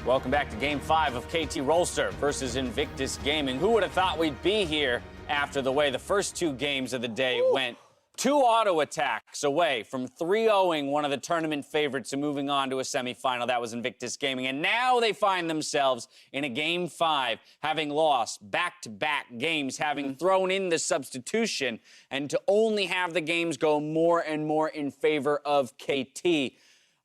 Welcome back to Game 5 of KT Rolster versus Invictus Gaming. Who would have thought we'd be here after the way the first two games of the day went? Two auto attacks away from 3-0ing one of the tournament favorites and moving on to a semifinal. That was Invictus Gaming. And now they find themselves in a Game 5, having lost back-to-back games, having thrown in the substitution, and to only have the games go more and more in favor of KT.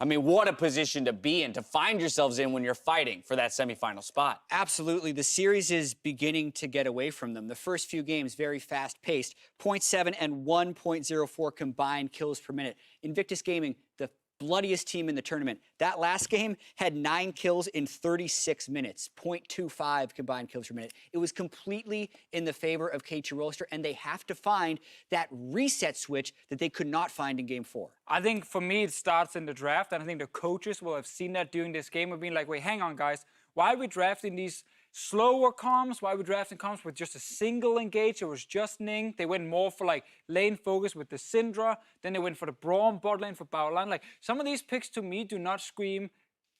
I mean, what a position to be in, to find yourselves in when you're fighting for that semifinal spot. Absolutely. The series is beginning to get away from them. The first few games, very fast-paced. 0.7 and 1.04 combined kills per minute. Invictus Gaming, the bloodiest team in the tournament. That last game had 9 kills in 36 minutes, 0.25 combined kills per minute. It was completely in the favor of KT Rolster, and they have to find that reset switch that they could not find in Game 4. I think for me, it starts in the draft, and I think the coaches will have seen that during this game of being like, wait, hang on, guys. Why are we drafting these slower comms? Why are we drafting comms with just a single engage? It was just Ning. They went more for like lane focus with the Syndra. Then they went for the Braum bot lane for power line. Like some of these picks to me do not scream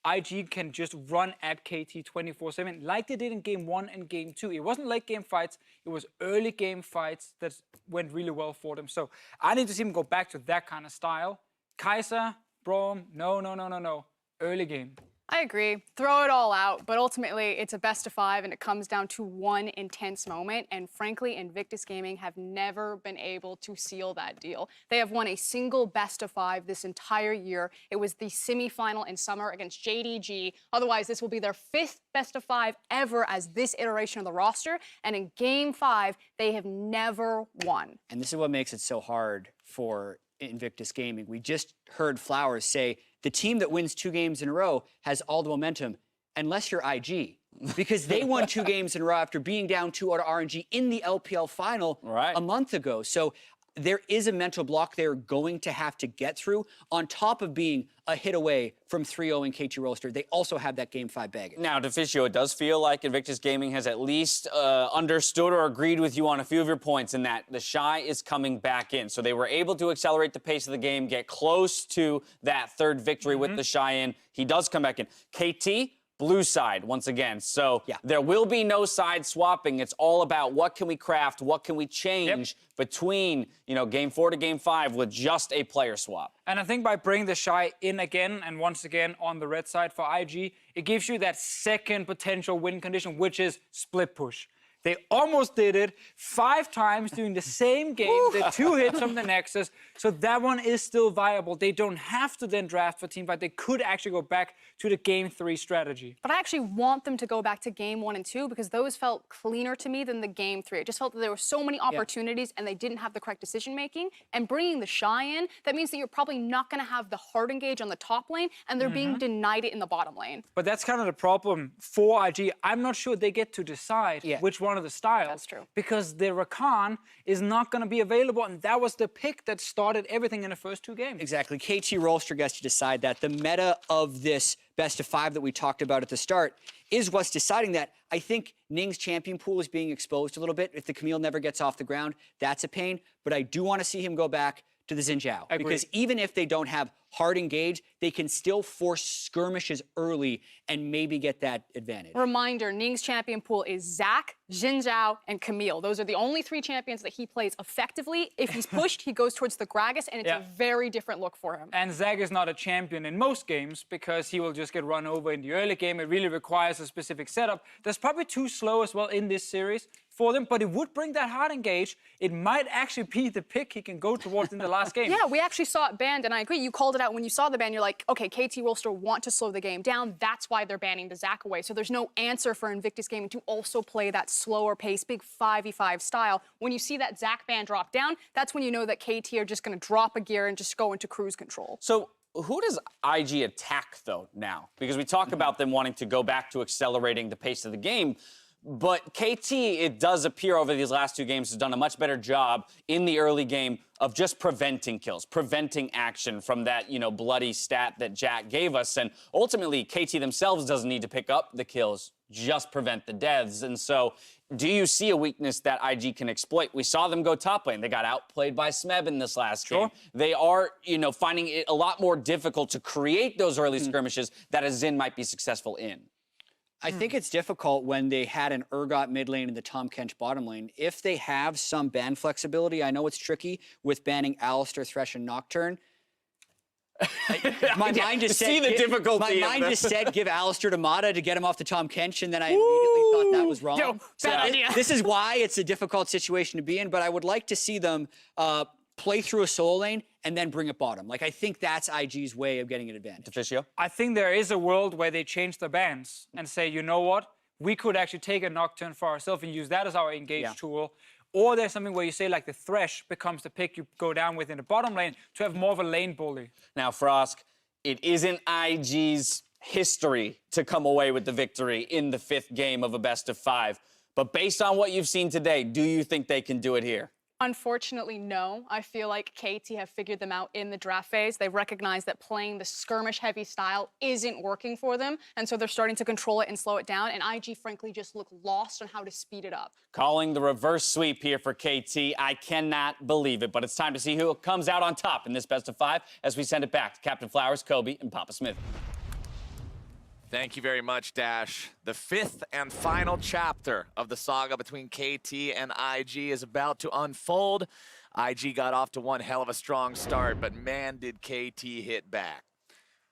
IG can just run at KT 24/7 like they did in Game 1 and Game 2. It wasn't late game fights. It was early game fights that went really well for them. So I need to see them go back to that kind of style. Kai'Sa, Braum, no. Early game. I agree. Throw it all out, but ultimately it's a best of 5 and it comes down to one intense moment. And frankly, Invictus Gaming have never been able to seal that deal. They have won a single best of 5 this entire year. It was the semifinal in summer against JDG. Otherwise, this will be their 5th best of 5 ever as this iteration of the roster. And in Game 5, they have never won. And this is what makes it so hard for Invictus Gaming. We just heard Flowers say the team that wins 2 games in a row has all the momentum, unless you're IG. Because they won 2 games in a row after being down 2 out of RNG in the LPL final a month ago. So there is a mental block they're going to have to get through. On top of being a hit away from 3-0 in KT Rolster, they also have that Game 5 baggage. Now, Deficio, it does feel like Invictus Gaming has at least understood or agreed with you on a few of your points in that the Shy is coming back in. So they were able to accelerate the pace of the game, get close to that 3rd victory with the Shy in. He does come back in. KT, blue side once again. So there will be no side swapping. It's all about what can we craft, what can we change between, you know, Game 4 to Game 5 with just a player swap. And I think by bringing the Shy in again and once again on the red side for IG, it gives you that second potential win condition, which is split push. They almost did it 5 times during the same game. The 2 hits from the Nexus. So that one is still viable. They don't have to then draft for teamfight. They could actually go back to the Game 3 strategy. But I actually want them to go back to Game 1 and 2 because those felt cleaner to me than the Game 3. I just felt that there were so many opportunities and they didn't have the correct decision-making. And bringing the Shy in, that means that you're probably not going to have the hard engage on the top lane and they're being denied it in the bottom lane. But that's kind of the problem for IG. I'm not sure they get to decide which one of the styles. That's true. Because the Rakan is not going to be available, and that was the pick that started everything in the first 2 games. Exactly. KT Rolster gets to decide that. The meta of this best of 5 that we talked about at the start is what's deciding that. I think Ning's champion pool is being exposed a little bit. If the Camille never gets off the ground, that's a pain. But I do want to see him go back to the Xin Zhao. Because even if they don't have hard engage, they can still force skirmishes early and maybe get that advantage. Reminder, Ning's champion pool is Zac, Xin Zhao, and Camille. Those are the only 3 champions that he plays effectively. If he's pushed, he goes towards the Gragas, and it's a very different look for him. And Zac is not a champion in most games because he will just get run over in the early game. It really requires a specific setup. That's probably too slow as well in this series for them, but it would bring that hard engage. It might actually be the pick he can go towards in the last game. Yeah, we actually saw it banned, and I agree. You called it out when you saw the ban. You're like, okay, KT Rolster want to slow the game down. That's why they're banning the Zac away. So there's no answer for Invictus Gaming to also play that slower pace, big 5v5 style. When you see that Zac ban drop down, that's when you know that KT are just going to drop a gear and just go into cruise control. So who does IG attack, though, now? Because we talk about them wanting to go back to accelerating the pace of the game. But KT, it does appear over these last 2 games, has done a much better job in the early game of just preventing kills, preventing action from that, you know, bloody stat that Jack gave us. And ultimately, KT themselves doesn't need to pick up the kills, just prevent the deaths. And so do you see a weakness that IG can exploit? We saw them go top lane. They got outplayed by Smeb in this last game. They are, you know, finding it a lot more difficult to create those early skirmishes that a Xin might be successful in. I think it's difficult when they had an Urgot mid lane and the Tahm Kench bottom lane. If they have some ban flexibility, I know it's tricky with banning Alistar, Thresh, and Nocturne. My mind just said, see the difficulty. My mind just said give Alistar to Mata to get him off the Tahm Kench, and then I immediately thought that was wrong. Yo, bad idea. This is why it's a difficult situation to be in, but I would like to see them play through a solo lane and then bring it bottom. Like, I think that's IG's way of getting an advantage. Deficio? I think there is a world where they change the bans and say, you know what? We could actually take a Nocturne for ourselves and use that as our engage tool. Or there's something where you say, like, the Thresh becomes the pick you go down with in the bottom lane to have more of a lane bully. Now, Frosk, it isn't IG's history to come away with the victory in the 5th game of a best-of-5. But based on what you've seen today, do you think they can do it here? Unfortunately, no. I feel like KT have figured them out in the draft phase. They recognize that playing the skirmish-heavy style isn't working for them, and so they're starting to control it and slow it down, and IG, frankly, just look lost on how to speed it up. Calling the reverse sweep here for KT. I cannot believe it, but it's time to see who comes out on top in this best-of-5 as we send it back to Captain Flowers, Kobe, and Papa Smith. Thank you very much, Dash. The 5th and final chapter of the saga between KT and IG is about to unfold. IG got off to one hell of a strong start, but man, did KT hit back.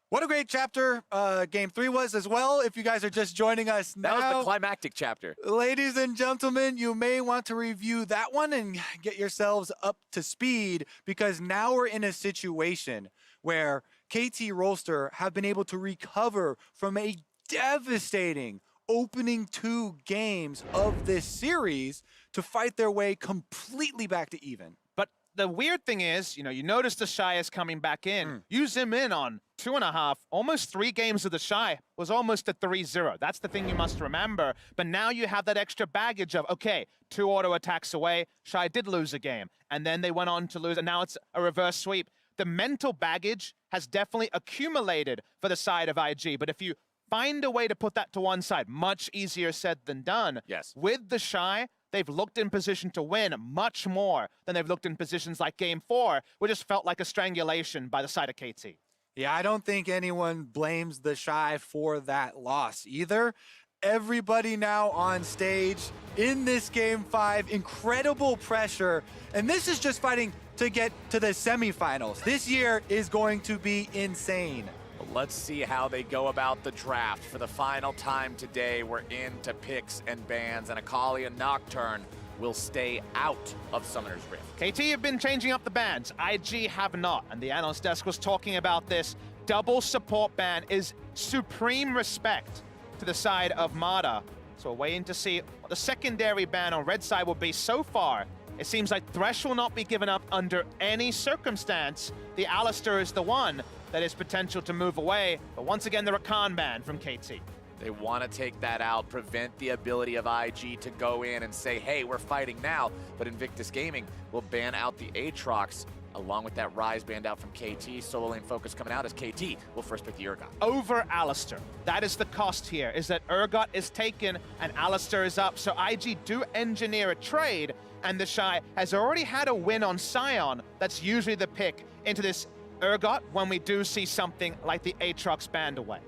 What a great chapter Game 3 was as well. If you guys are just joining us now. That was the climactic chapter. Ladies and gentlemen, you may want to review that one and get yourselves up to speed, because now we're in a situation where KT Rolster have been able to recover from a devastating opening 2 games of this series to fight their way completely back to even. But the weird thing is, you know, you notice the Shy is coming back in. You zoom in on 2.5, almost 3 games of the Shy was almost a 3-0. That's the thing you must remember. But now you have that extra baggage of, okay, 2 auto attacks away, Shy did lose a game, and then they went on to lose, and now it's a reverse sweep. The mental baggage has definitely accumulated for the side of IG, but if you find a way to put that to one side, much easier said than done. Yes. With the Shy, they've looked in position to win much more than they've looked in positions like Game 4, which just felt like a strangulation by the side of KT. Yeah, I don't think anyone blames the Shy for that loss either. Everybody now on stage in this Game 5, incredible pressure, and this is just fighting to get to the semifinals. This year is going to be insane. Let's see how they go about the draft. For the final time today, we're into picks and bans, and Akali and Nocturne will stay out of Summoner's Rift. KT have been changing up the bans. IG have not, and the analyst desk was talking about this. Double support ban is supreme respect to the side of Mata. So we're waiting to see what the secondary ban on red side will be. So far, it seems like Thresh will not be given up under any circumstance. The Alistar is the one that is potential to move away. But once again, the Rakan ban from KT. They want to take that out, prevent the ability of IG to go in and say, hey, we're fighting now. But Invictus Gaming will ban out the Aatrox, along with that Rise banned out from KT. Solo lane focus coming out as KT will first pick the Urgot. Over Alistar. That is the cost here, is that Urgot is taken and Alistar is up. So IG do engineer a trade, and the Shy has already had a win on Sion. That's usually the pick into this Urgot when we do see something like the Aatrox banned away.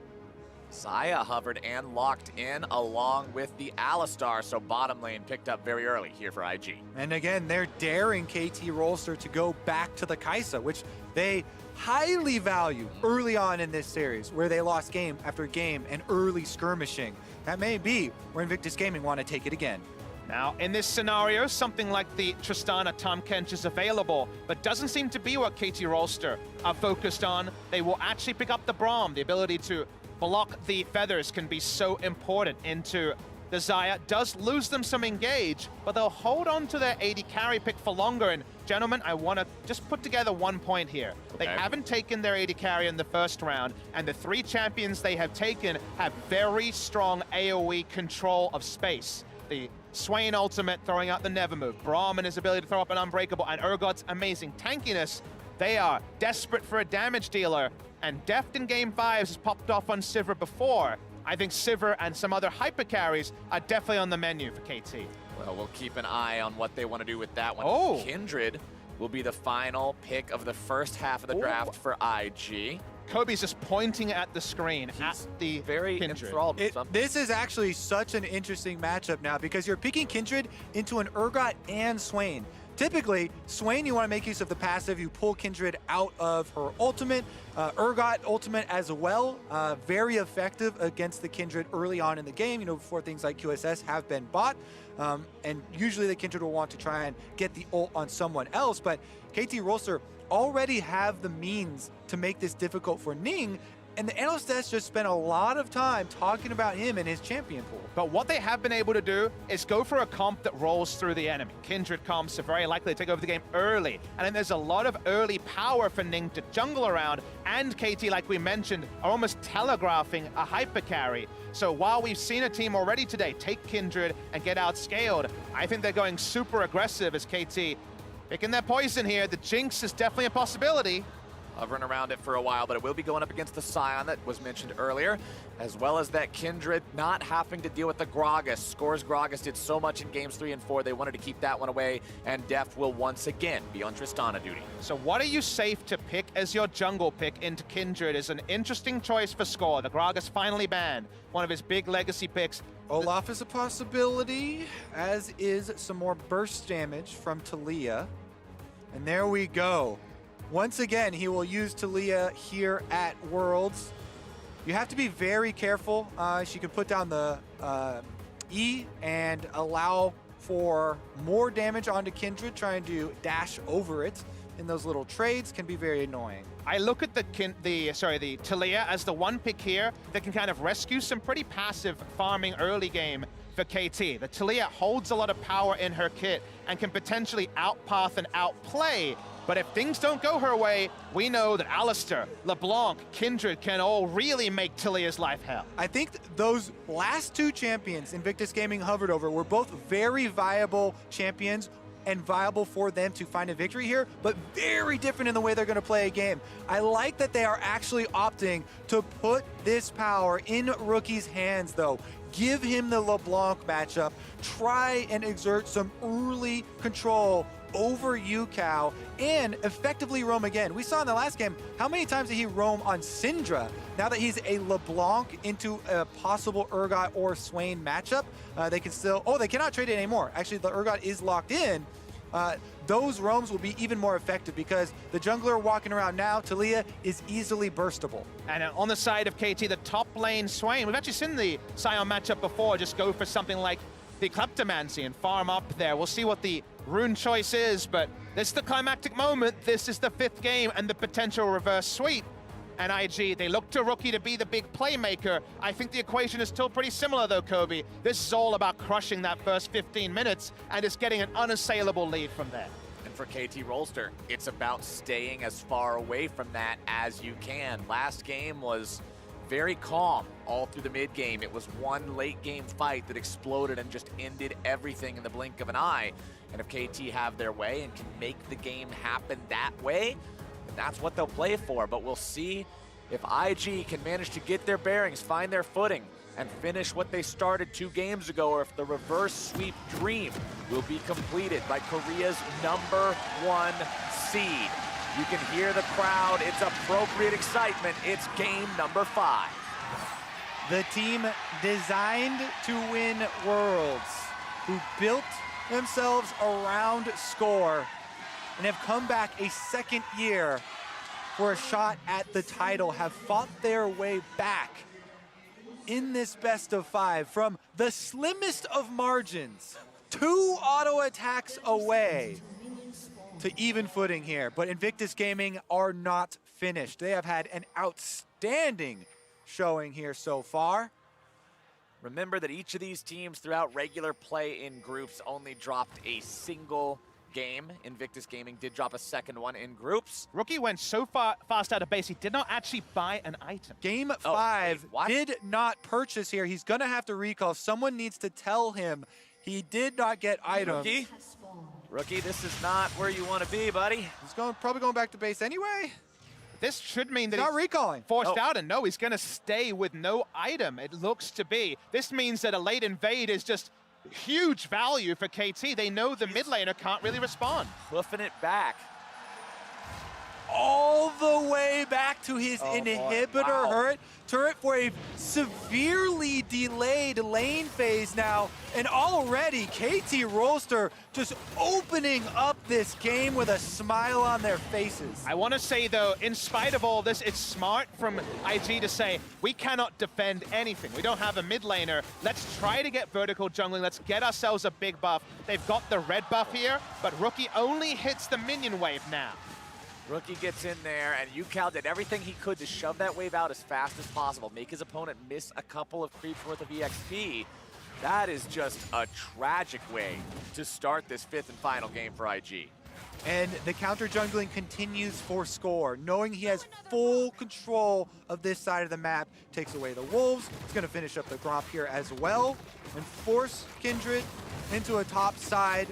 Saya hovered and locked in along with the Alistar, so bottom lane picked up very early here for IG. And again, they're daring KT Rolster to go back to the Kaisa, which they highly value early on in this series, where they lost game after game and early skirmishing. That may be where Invictus Gaming want to take it again. Now, in this scenario, something like the Tristana Tahm Kench is available, but doesn't seem to be what KT Rolster are focused on. They will actually pick up the Braum. The ability to block the feathers can be so important into the Xayah. Does lose them some engage, but they'll hold on to their AD carry pick for longer. And gentlemen, I want to just put together one point here. They haven't taken their AD carry in the first round, and the 3 champions they have taken have very strong AoE control of space. The Swain ultimate throwing out the never move, Braum and his ability to throw up an unbreakable, and Urgot's amazing tankiness. They are desperate for a damage dealer, and Deft in Game 5 has popped off on Sivir before. I think Sivir and some other hyper carries are definitely on the menu for KT. Well, we'll keep an eye on what they want to do with that one. Oh. Kindred will be the final pick of the first half of the draft for IG. Kobe's just pointing at the screen, at the Very Kindred. enthralled. This is actually such an interesting matchup now because you're picking Kindred into an Urgot and Swain. Typically, Swain, you want to make use of the passive. You pull Kindred out of her ultimate. Urgot ultimate as well. Very effective against the Kindred early on in the game, you know, before things like QSS have been bought. And usually the Kindred will want to try and get the ult on someone else. But KT Rolster already have the means to make this difficult for Ning. And the analyst desk just spent a lot of time talking about him and his champion pool. But what they have been able to do is go for a comp that rolls through the enemy. Kindred comps are very likely to take over the game early. And then there's a lot of early power for Ning to jungle around. And KT, like we mentioned, are almost telegraphing a hyper carry. So while we've seen a team already today take Kindred and get outscaled, I think they're going super aggressive as KT picking their poison here. The Jinx is definitely a possibility. Hovering around it for a while, but it will be going up against the Scion that was mentioned earlier, as well as that Kindred not having to deal with the Gragas. Scores Gragas did so much in games 3 and 4, they wanted to keep that one away, and Deft will once again be on Tristana duty. So what are you safe to pick as your jungle pick into Kindred is an interesting choice for Score. The Gragas finally banned, one of his big legacy picks. Olaf is a possibility, as is some more burst damage from Taliyah. And there we go. Once again, he will use Taliyah here at Worlds. You have to be very careful. She can put down the E and allow for more damage onto Kindred, trying to dash over it. In those little trades can be very annoying. I look at the Taliyah as the one pick here that can kind of rescue some pretty passive farming early game for KT. The Taliyah holds a lot of power in her kit and can potentially outpath and outplay. But if things don't go her way, we know that Alistair, LeBlanc, Kindred can all really make Taliyah's life hell. I think those last two champions Invictus Gaming hovered over were both very viable champions and viable for them to find a victory here, but very different in the way they're going to play a game. I like that they are actually opting to put this power in Rookie's hands, though. Give him the LeBlanc matchup. Try and exert some early control over Yukao and effectively roam again. We saw in the last game, how many times did he roam on Syndra? Now that he's a LeBlanc into a possible Urgot or Swain matchup, they can still, they cannot trade it anymore. Actually, the Urgot is locked in. Those roams will be even more effective because the jungler walking around now, Taliyah, is easily burstable. And on the side of KT, the top lane Swain, we've actually seen the Scion matchup before, just go for something like the Kleptomancy and farm up there. We'll see what the rune choice is, but this is the climactic moment. This is the 5th game and the potential reverse sweep. And IG, they look to Rookie to be the big playmaker. I think the equation is still pretty similar though, Kobe. This is all about crushing that first 15 minutes and just getting an unassailable lead from there. And for KT Rolster, it's about staying as far away from that as you can. Last game was very calm all through the mid game. It was one late game fight that exploded and just ended everything in the blink of an eye. And if KT have their way and can make the game happen that way, that's what they'll play for. But we'll see if IG can manage to get their bearings, find their footing, and finish what they started 2 games ago, or if the reverse sweep dream will be completed by Korea's #1 seed. You can hear the crowd. It's appropriate excitement. It's game number 5. The team designed to win Worlds, who built themselves around Score and have come back a second year for a shot at the title, have fought their way back in this best of 5 from the slimmest of margins, 2 auto attacks away to even footing here. But Invictus Gaming are not finished. They have had an outstanding showing here so far. Remember that each of these teams throughout regular play in groups only dropped a single game. Invictus Gaming did drop a second one in groups. Rookie went so fast out of base, he did not actually buy an item. Game 5 did not purchase here. He's gonna have to recall. Someone needs to tell him he did not get items. Rookie, this is not where you want to be, buddy. He's probably going back to base anyway. This should mean that He's not recalling. Forced out, and no, he's going to stay with no item, it looks to be. This means that a late invade is just huge value for KT. They know the mid laner can't really respond. Hoofing it back. all the way back to his inhibitor turret for a severely delayed lane phase now. And already KT Rolster just opening up this game with a smile on their faces. I want to say, though, in spite of all this, it's smart from IG to say, we cannot defend anything. We don't have a mid laner. Let's try to get vertical jungling. Let's get ourselves a big buff. They've got the red buff here, but Rookie only hits the minion wave now. Rookie gets in there, and Yukal did everything he could to shove that wave out as fast as possible, make his opponent miss a couple of creeps worth of EXP. That is just a tragic way to start this 5th and final game for IG. And the counter jungling continues for Score, knowing he has full control of this side of the map. Takes away the wolves. He's going to finish up the Gromp here as well and force Kindred into a top side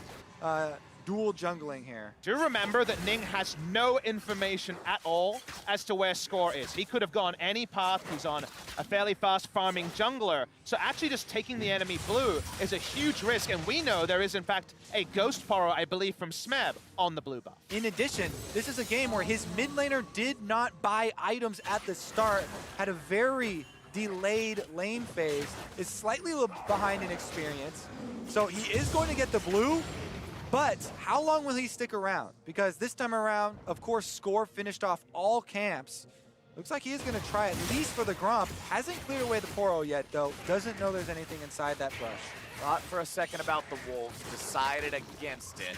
dual jungling here. Do remember that Ning has no information at all as to where Score is. He could have gone any path. He's on a fairly fast farming jungler. So actually just taking the enemy blue is a huge risk. And we know there is, in fact, a Ghost Porro, I believe, from Smeb on the blue buff. In addition, this is a game where his mid laner did not buy items at the start, had a very delayed lane phase, is slightly behind in experience. So he is going to get the blue, but how long will he stick around? Because this time around, of course, Score finished off all camps. Looks like he is going to try at least for the Gromp. Hasn't cleared away the Poro yet, though. Doesn't know there's anything inside that brush. Thought for a second about the wolves, decided against it.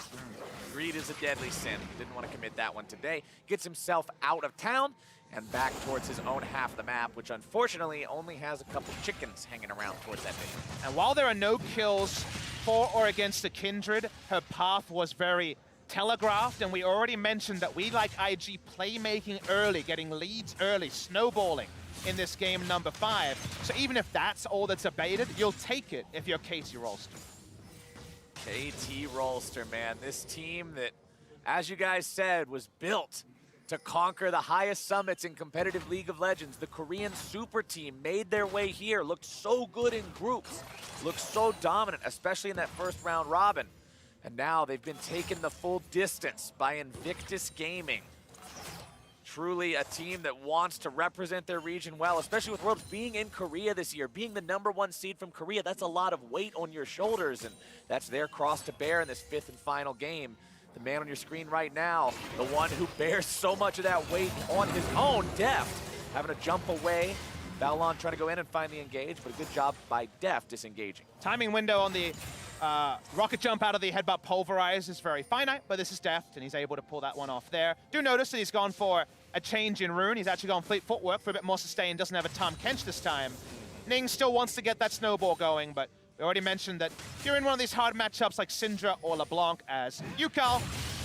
Greed is a deadly sin. Didn't want to commit that one today. Gets himself out of town and back towards his own half of the map, which unfortunately only has a couple chickens hanging around towards that base. And while there are no kills for or against the Kindred, her path was very telegraphed, and we already mentioned that we like IG playmaking early, getting leads early, snowballing in this game number 5. So even if that's all that's abated, you'll take it if you're KT Rolster. KT Rolster, man, this team that, as you guys said, was built to conquer the highest summits in competitive League of Legends. The Korean super team made their way here, looked so good in groups, looked so dominant, especially in that first round robin. And now they've been taken the full distance by Invictus Gaming. Truly a team that wants to represent their region well, especially with Worlds being in Korea this year, being the #1 seed from Korea. That's a lot of weight on your shoulders, and that's their cross to bear in this 5th and final game. The man on your screen right now, the one who bears so much of that weight on his own, Deft, having to jump away. Balon trying to go in and find the engage, but a good job by Deft disengaging. Timing window on the rocket jump out of the headbutt pulverize is very finite, but this is Deft, and he's able to pull that one off there. Do notice that he's gone for a change in rune. He's actually gone fleet footwork for a bit more sustain, doesn't have a Tom Kench this time. Ning still wants to get that snowball going, but we already mentioned that if you're in one of these hard matchups like Syndra or LeBlanc as Yukal,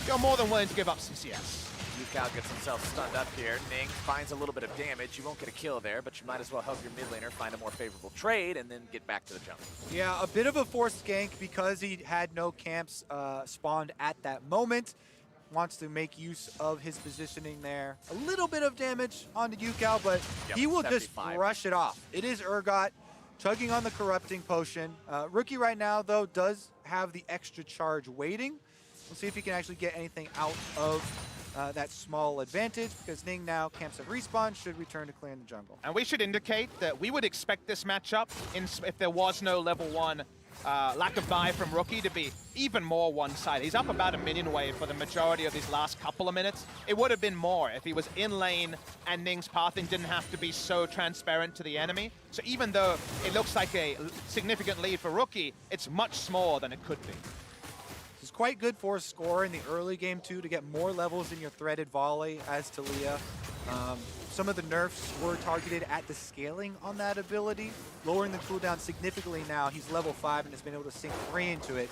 you're more than willing to give up some CS. Yukal gets himself stunned up here. Ning finds a little bit of damage. You won't get a kill there, but you might as well help your mid laner find a more favorable trade and then get back to the jump. Yeah, a bit of a forced gank because he had no camps spawned at that moment. Wants to make use of his positioning there. A little bit of damage onto Yukal, but he will 75. Just brush it off. It is Urgot chugging on the corrupting potion. Rookie right now, though, does have the extra charge waiting. We'll see if he can actually get anything out of that small advantage, because Ning now camps at respawn, should return to clearing the jungle. And we should indicate that we would expect this matchup, if there was no level 1 lack of buy from Rookie, to be even more one-sided. He's up about a minion wave for the majority of these last couple of minutes. It would have been more if he was in lane and Ning's pathing didn't have to be so transparent to the enemy. So even though it looks like a significant lead for Rookie, it's much smaller than it could be. It's quite good for Score in the early game too, to get more levels in your threaded volley as Talia. Some of the nerfs were targeted at the scaling on that ability, lowering the cooldown significantly now. He's level 5 and has been able to sink 3 into it.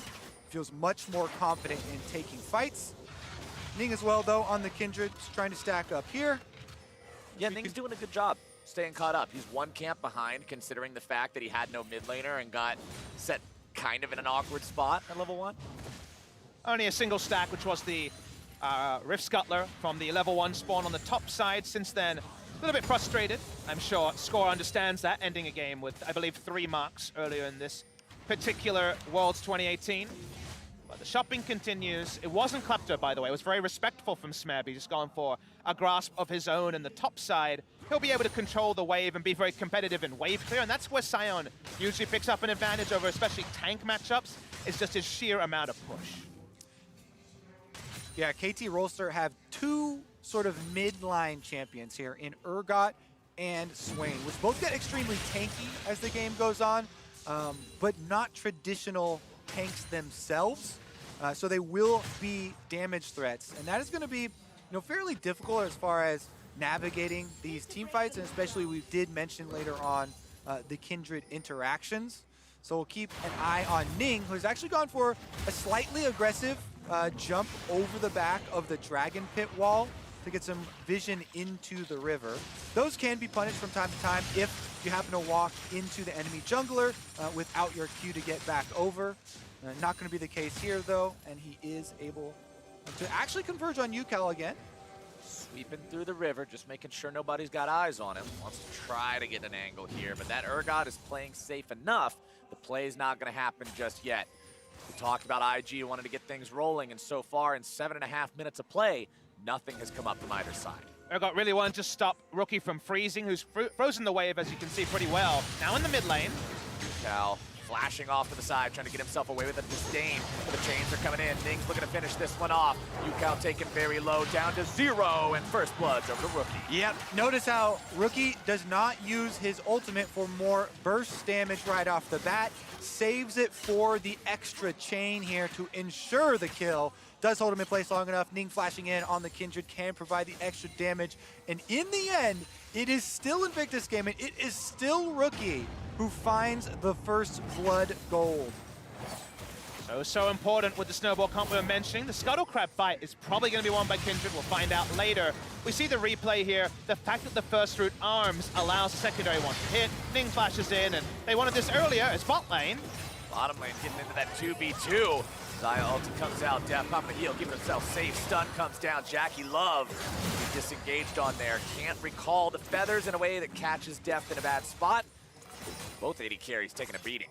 Feels much more confident in taking fights. Ning as well, though, on the Kindred, just trying to stack up here. Yeah, Ning's doing a good job staying caught up. He's one camp behind, considering the fact that he had no mid laner and got set kind of in an awkward spot at level 1. Only a single stack, which was the Rift Scuttler from the level 1 spawn on the top side. Since then, a little bit frustrated. I'm sure Score understands that, ending a game with, I believe, 3 marks earlier in this particular Worlds 2018. But the shopping continues. It wasn't Klepto, by the way. It was very respectful from Smeb. He's just gone for a grasp of his own in the top side. He'll be able to control the wave and be very competitive in wave clear, and that's where Sion usually picks up an advantage over especially tank matchups. It's just his sheer amount of push. Yeah, KT Rolster have two sort of midline champions here in Urgot and Swain, which both get extremely tanky as the game goes on, but not traditional tanks themselves. So they will be damage threats, and that is going to be, fairly difficult as far as navigating these team fights, and especially we did mention later on the Kindred interactions. So we'll keep an eye on Ning, who's actually gone for a slightly aggressive jump over the back of the Dragon Pit wall to get some vision into the river. Those can be punished from time to time if you happen to walk into the enemy jungler without your Q to get back over. Not going to be the case here, though, and he is able to actually converge on UCal again. Sweeping through the river, just making sure nobody's got eyes on him. Wants to try to get an angle here, but that Urgot is playing safe enough. The play's not going to happen just yet. We talked about IG wanting to get things rolling, and so far in 7.5 minutes of play, nothing has come up from either side. Urgot really wanted to stop Rookie from freezing, who's frozen the wave, as you can see pretty well. Now in the mid lane. Cal flashing off to the side, trying to get himself away with a disdain. The chains are coming in. Ning's looking to finish this one off. UCal taken very low, down to 0, and first blood's over to Rookie. Yep, notice how Rookie does not use his ultimate for more burst damage right off the bat. Saves it for the extra chain here to ensure the kill. Does hold him in place long enough. Ning flashing in on the Kindred can provide the extra damage. And in the end, it is still Invictus Gaming. It is still Rookie who finds the first blood gold. So important with the snowball comp we were mentioning. The Scuttle Crab fight is probably going to be won by Kindred. We'll find out later. We see the replay here. The fact that the first root arms allows the secondary one to hit. Ning flashes in, and they wanted this earlier. It's bot lane. Bottom lane getting into that 2v2. Zaya ulti comes out, Death popping the heal, giving himself safe. Stun comes down, JackeyLove disengaged on there. Can't recall the feathers in a way that catches Death in a bad spot. Both AD carries taking a beating.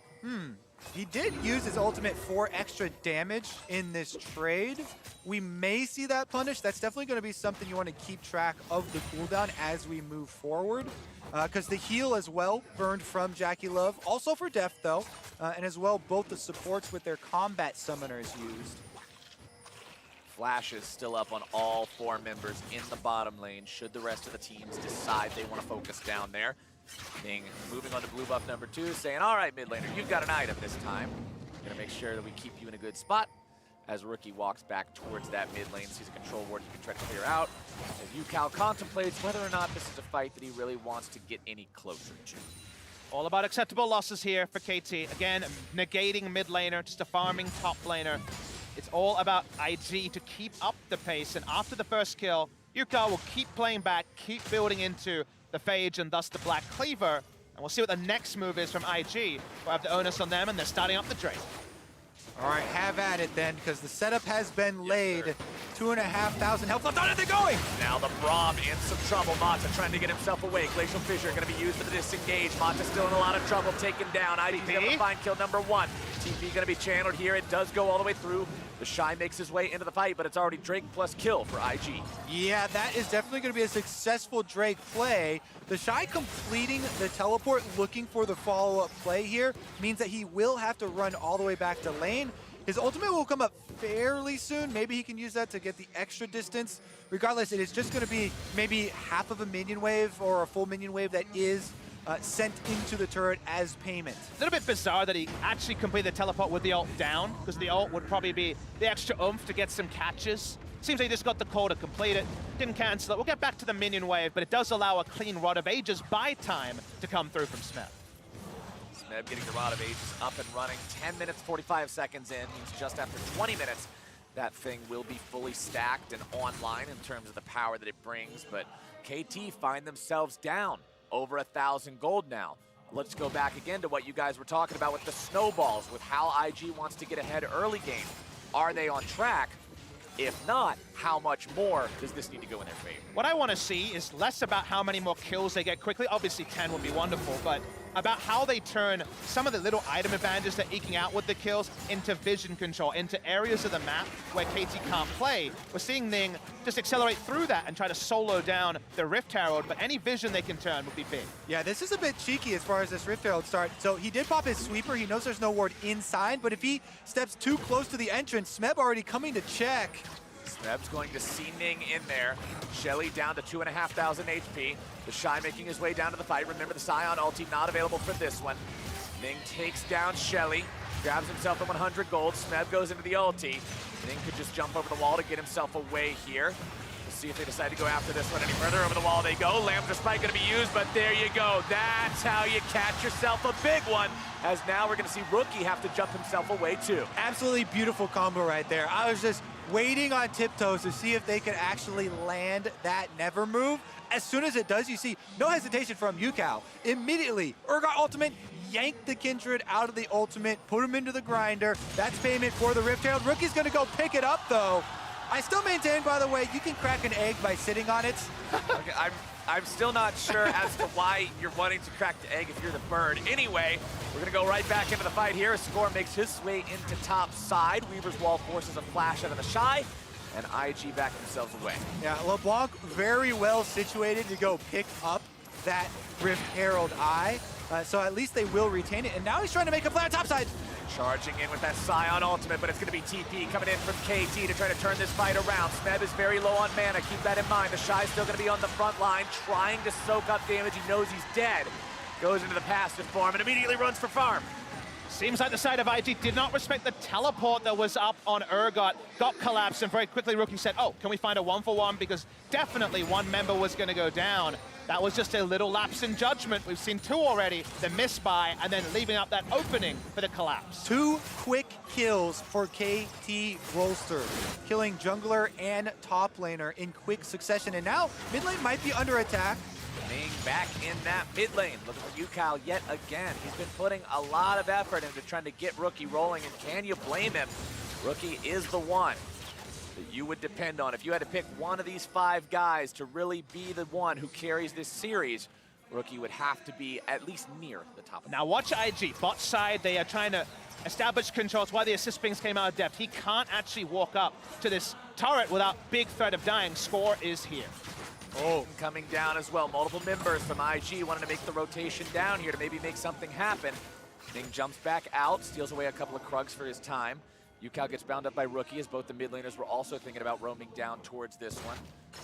He did use his ultimate for extra damage in this trade. We may see that punished. That's definitely going to be something you want to keep track of the cooldown as we move forward. Because the heal as well burned from JackeyLove. Also for Deft though. And as well both the supports with their combat summoners used. Flash is still up on all 4 members in the bottom lane should the rest of the teams decide they want to focus down there. Ning moving on to blue buff number 2, saying, all right, mid laner, you've got an item this time. Gonna make sure that we keep you in a good spot. As Rookie walks back towards that mid lane, sees a control ward he can try to clear out. As UCal contemplates whether or not this is a fight that he really wants to get any closer to. All about acceptable losses here for KT. Again, negating mid laner, just a farming top laner. It's all about IG to keep up the pace, and after the first kill, UCal will keep playing back, keep building into the Phage and thus the Black Cleaver. And we'll see what the next move is from IG. We'll have the onus on them, and they're starting up the Drake. All right, have at it then, because the setup has been laid. 2,500 health left on it, they're going! Now the Braum in some trouble. Mata trying to get himself away. Glacial Fissure going to be used for the disengage. Mata still in a lot of trouble, taken down. ID's able to find kill number 1. TP going to be channeled here. It does go all the way through. The Shy makes his way into the fight, but it's already Drake plus kill for IG. Yeah, that is definitely going to be a successful Drake play. The Shy completing the teleport, looking for the follow-up play here, means that he will have to run all the way back to lane. His ultimate will come up fairly soon. Maybe he can use that to get the extra distance. Regardless, it is just going to be maybe half of a minion wave or a full minion wave that is sent into the turret as payment. A little bit bizarre that he actually completed the teleport with the ult down, because the ult would probably be the extra oomph to get some catches. Seems like he just got the call to complete it, didn't cancel it. We'll get back to the minion wave, but it does allow a clean Rod of Ages buy time to come through from Smeb. Smeb getting the Rod of Ages up and running. 10 minutes, 45 seconds in. Means just after 20 minutes, that thing will be fully stacked and online in terms of the power that it brings. But KT find themselves down over 1,000 gold now. Let's go back again to what you guys were talking about with the snowballs, with how IG wants to get ahead early game. Are they on track? If not, how much more does this need to go in their favor? What I want to see is less about how many more kills they get quickly. Obviously 10 would be wonderful, but about how they turn some of the little item advantages they're eking out with the kills into vision control, into areas of the map where KT can't play. We're seeing Ning just accelerate through that and try to solo down the Rift Herald, but any vision they can turn would be big. Yeah, this is a bit cheeky as far as this Rift Herald start. So he did pop his sweeper. He knows there's no ward inside, but if he steps too close to the entrance, Smeb already coming to check. Smeb's going to see Ning in there. Shelly down to 2,500 HP. The Shy making his way down to the fight. Remember the Scion ulti not available for this one. Ning takes down Shelly, grabs himself a 100 gold. Smeb goes into the ulti. Ning could just jump over the wall to get himself away here. We'll see if they decide to go after this one any further. Over the wall they go. Lambda Spike going to be used, but there you go. That's how you catch yourself a big one, as now we're going to see Rookie have to jump himself away too. Absolutely beautiful combo right there. I was just waiting on tiptoes to see if they could actually land that never move. As soon as it does, you see no hesitation from Yukao. Immediately, Urgot ultimate, yank the Kindred out of the ultimate, put him into the grinder. That's payment for the Rift Herald. Rookie's gonna go pick it up though. I still maintain, by the way, you can crack an egg by sitting on it. Okay, I'm still not sure as to why you're wanting to crack the egg if you're the bird. Anyway, we're gonna go right back into the fight here. Score makes his way into top side. Weaver's Wall forces a flash out of the Shy, and IG back themselves away. Yeah, LeBlanc very well situated to go pick up that Rift Herald Eye. So at least they will retain it. And now he's trying to make a play on top side. Charging in with that Scion ultimate, but it's going to be TP coming in from KT to try to turn this fight around. Smeb is very low on mana, keep that in mind. The Shy's still going to be on the front line, trying to soak up damage. He knows he's dead. Goes into the passive form and immediately runs for farm. Seems like the side of IG did not respect the teleport that was up on Urgot. Got collapsed, and very quickly Rookie said, oh, can we find a 1-for-1? Because definitely one member was going to go down. That was just a little lapse in judgment. We've seen two already, the misbuy, and then leaving up that opening for the collapse. 2 quick kills for KT Rolster, killing jungler and top laner in quick succession. And now mid lane might be under attack. Ning back in that mid lane. Looking for Yukao yet again. He's been putting a lot of effort into trying to get Rookie rolling, and can you blame him? Rookie is the one that you would depend on. If you had to pick one of these 5 guys to really be the one who carries this series, Rookie would have to be at least near the top of Now watch IG, bot side, they are trying to establish controls. Why the assist pings came out of depth. He can't actually walk up to this turret without big threat of dying. Score is here. Oh, coming down as well. Multiple members from IG wanting to make the rotation down here to maybe make something happen. Ning jumps back out, steals away a couple of Krugs for his time. Yukao gets bound up by Rookie, as both the mid laners were also thinking about roaming down towards this one.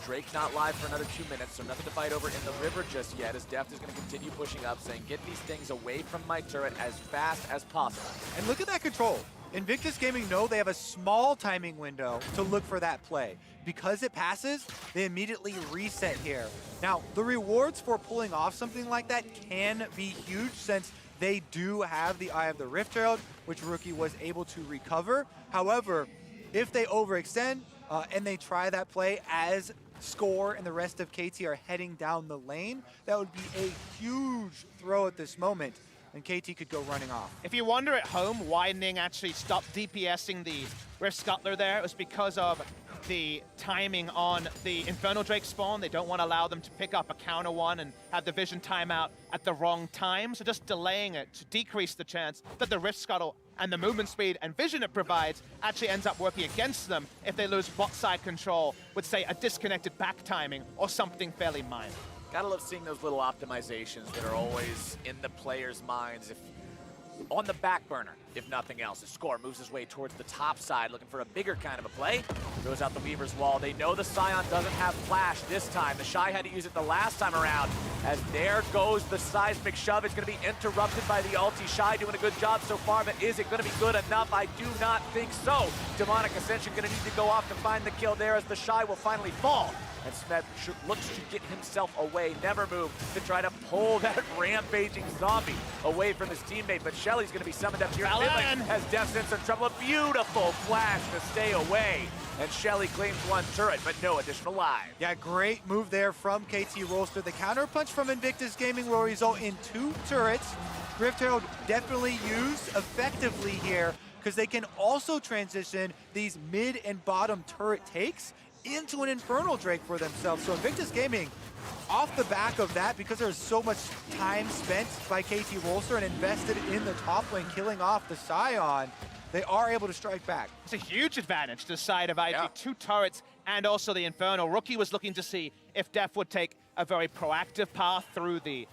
Drake not live for another 2 minutes, so nothing to fight over in the river just yet, as Deft is going to continue pushing up, saying, get these things away from my turret as fast as possible. And look at that control. Invictus Gaming know they have a small timing window to look for that play. Because it passes, they immediately reset here. Now, the rewards for pulling off something like that can be huge, since they do have the Eye of the Rift Herald, which Rookie was able to recover. However, if they overextend and they try that play as Score and the rest of KT are heading down the lane, that would be a huge throw at this moment, and KT could go running off. If you wonder at home why Ning actually stopped DPSing the Rift Scuttler there, it was because of the timing on the Infernal Drake spawn. They don't want to allow them to pick up a counter one and have the vision timeout at the wrong time, so just delaying it to decrease the chance that the Rift Scuttle and the movement speed and vision it provides actually ends up working against them if they lose bot side control with, say, a disconnected back timing or something fairly minor. Gotta love seeing those little optimizations that are always in the players' minds, if on the back burner, if nothing else. The Score moves his way towards the top side, looking for a bigger kind of a play. Throws out the Weaver's Wall. They know the Scion doesn't have flash this time. The Shy had to use it the last time around, as there goes the seismic shove. It's going to be interrupted by the ulti. Shy doing a good job so far, but is it going to be good enough? I do not think so. Demonic Ascension going to need to go off to find the kill there, as the Shy will finally fall. And Smeb looks to get himself away, never move, to try to pull that rampaging zombie away from his teammate. But Shelly's going to be summoned up here. Has Death Sense in trouble. A beautiful flash to stay away. And Shelly claims one turret, but no additional lives. Yeah, great move there from KT Rolster. The counter punch from Invictus Gaming will result in 2 turrets. Rift Herald definitely used effectively here, because they can also transition these mid and bottom turret takes into an Infernal Drake for themselves. So Invictus Gaming, off the back of that, because there's so much time spent by KT Rolster and invested in the top lane, killing off the Scion, they are able to strike back. It's a huge advantage to the side of IG. Yeah. 2 turrets and also the Infernal. Rookie was looking to see if Def would take a very proactive path through the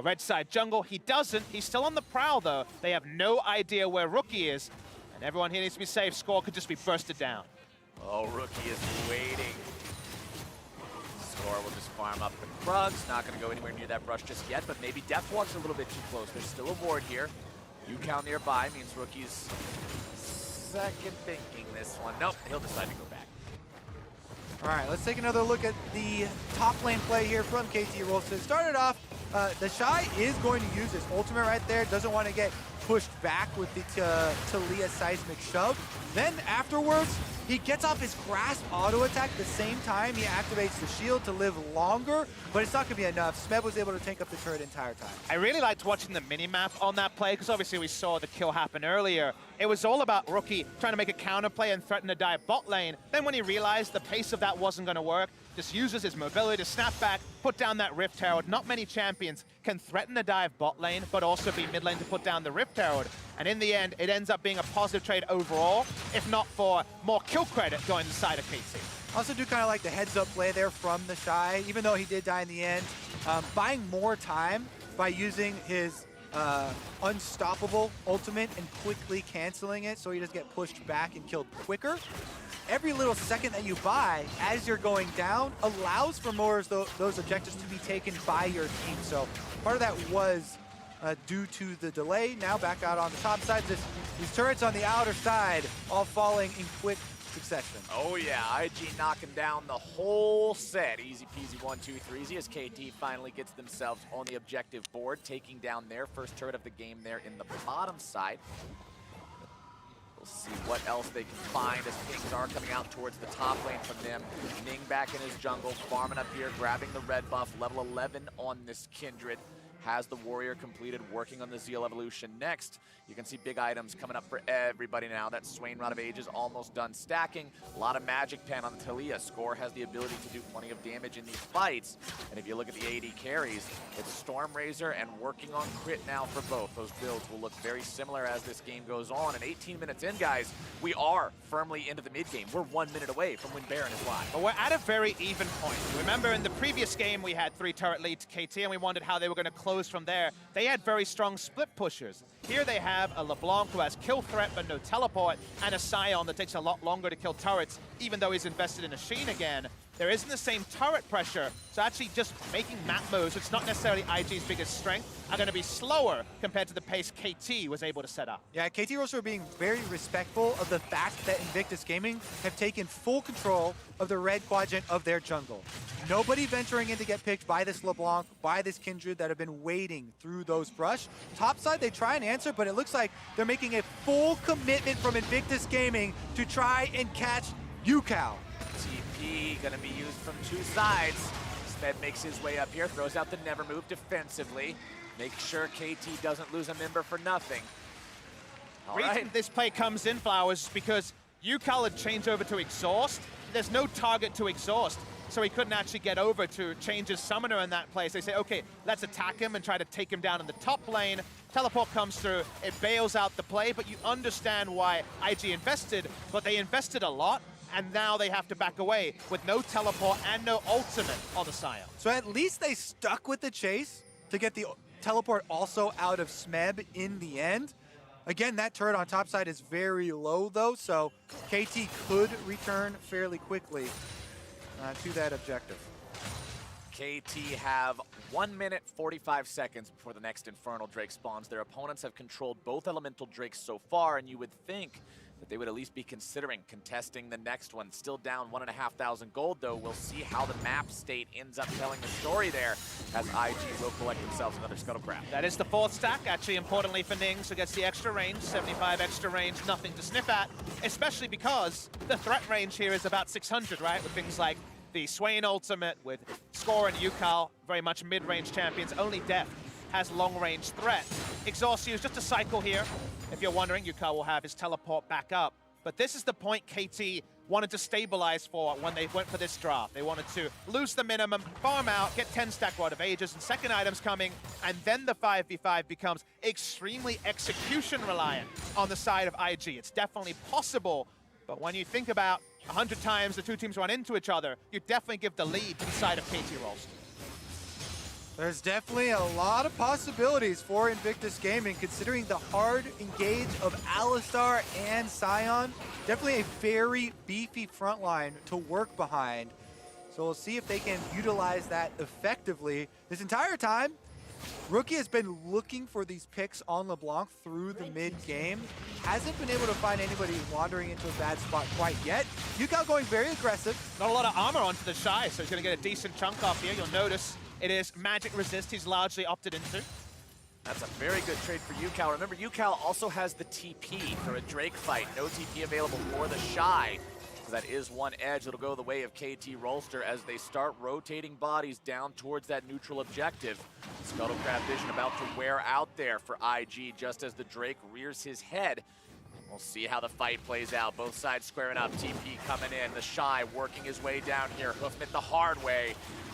red side jungle. He doesn't. He's still on the prowl, though. They have no idea where Rookie is. And everyone here needs to be safe. Score could just be bursted down. Oh, Rookie is waiting. Score will just farm up the Krugs. Not going to go anywhere near that brush just yet, but maybe Def walks a little bit too close. There's still a ward here. UCal nearby means Rookie's second thinking this one. Nope, he'll decide to go back. All right, let's take another look at the top lane play here from KT Rolster. It started off, the Shy is going to use his ultimate right there. Doesn't want to get pushed back with the Talia seismic shove. Then afterwards, he gets off his grasp auto attack. At the same time, he activates the shield to live longer, but it's not going to be enough. Smeb was able to take up the turret the entire time. I really liked watching the mini-map on that play, because obviously we saw the kill happen earlier. It was all about Rookie trying to make a counterplay and threaten to dive bot lane. Then when he realized the pace of that wasn't going to work, just uses his mobility to snap back, put down that Rift Herald. Not many champions can threaten to dive bot lane, but also be mid lane to put down the Rift Herald. And in the end, it ends up being a positive trade overall, if not for more kill credit going to the side of KT. Also do kind of like the heads-up play there from the Shy, even though he did die in the end. Buying more time by using his unstoppable ultimate and quickly canceling it so he doesn't get pushed back and killed quicker. Every little second that you buy as you're going down allows for more of those objectives to be taken by your team. So part of that was due to the delay. Now back out on the top side. These turrets on the outer side all falling in quick succession. Oh yeah, IG knocking down the whole set. Easy peasy 1, 2, 3 easy as KT finally gets themselves on the objective board, taking down their first turret of the game there in the bottom side. We'll see what else they can find as pings are coming out towards the top lane from them. Ning back in his jungle, farming up here, grabbing the red buff, level 11 on this Kindred. Has the warrior completed, working on the Zeal evolution next. You can see big items coming up for everybody now. That Swain Rod of Ages almost done stacking. A lot of magic pen on the Talia. Score has the ability to do plenty of damage in these fights. And if you look at the AD carries, it's Stormrazor and working on crit now for both. Those builds will look very similar as this game goes on. And 18 minutes in, guys, we are firmly into the mid game. We're 1 minute away from when Baron is live. But we're at a very even point. Remember, in the previous game, we had 3 turret lead to KT, and we wondered how they were going to close from there. They had very strong split pushers. Here they have a LeBlanc who has kill threat but no teleport, and a Scion that takes a lot longer to kill turrets, even though he's invested in a Sheen again. There isn't the same turret pressure, so actually just making map moves, it's not necessarily IG's biggest strength, are going to be slower compared to the pace KT was able to set up. Yeah, KT Rolster are being very respectful of the fact that Invictus Gaming have taken full control of the red quadrant of their jungle. Nobody venturing in to get picked by this LeBlanc, by this Kindred that have been waiting through those brush. Topside, they try and answer, but it looks like they're making a full commitment from Invictus Gaming to try and catch UCal. TP gonna be used from 2 sides. Smed makes his way up here, throws out the never move defensively. Make sure KT doesn't lose a member for nothing. All Reason right. this play comes in, Flowers, is because UCal had changed over to Exhaust. There's no target to Exhaust, so he couldn't actually get over to change his summoner in that place. They say, okay, let's attack him and try to take him down in the top lane. Teleport comes through, it bails out the play, but you understand why IG invested, but they invested a lot, and now they have to back away with no teleport and no ultimate on the Scion. So at least they stuck with the chase to get the teleport also out of Smeb in the end. Again, that turret on top side is very low though, so KT could return fairly quickly to that objective. KT have 1 minute 45 seconds before the next Infernal Drake spawns. Their opponents have controlled both Elemental Drakes so far, and you would think that they would at least be considering contesting the next one. Still down 1,500 gold, though. We'll see how the map state ends up telling the story there, as IG will collect themselves another Scuttle Crab. That is the 4th stack, actually importantly for Ning, so gets the extra range, 75 extra range, nothing to sniff at, especially because the threat range here is about 600, right? With things like the Swain ultimate, with Score and UCal, very much mid-range champions. Only Def has long-range threat. Exhaust use, just a cycle here. If you're wondering, UCal will have his teleport back up. But this is the point KT wanted to stabilize for when they went for this draft. They wanted to lose the minimum, farm out, get 10-stack Rod of Ages, and second items coming, and then the 5v5 becomes extremely execution reliant on the side of IG. It's definitely possible, but when you think about 100 times the two teams run into each other, you definitely give the lead to the side of KT Rolls. There's definitely a lot of possibilities for Invictus Gaming, considering the hard engage of Alistar and Sion. Definitely a very beefy front line to work behind. So we'll see if they can utilize that effectively. This entire time, Rookie has been looking for these picks on LeBlanc through the mid-game. Hasn't been able to find anybody wandering into a bad spot quite yet. Yukao going very aggressive. Not a lot of armor onto the Shy, so he's going to get a decent chunk off here. You'll notice it is magic resist he's largely opted into. That's a very good trade for Yukao. Remember, Yukao also has the TP for a Drake fight. No TP available for the Shy. So that is one edge that'll go the way of KT Rolster as they start rotating bodies down towards that neutral objective. Scuttlecraft Vision about to wear out there for IG just as the Drake rears his head. We'll see how the fight plays out. Both sides squaring up. TP coming in. The Shy working his way down here. Hoofing it the hard way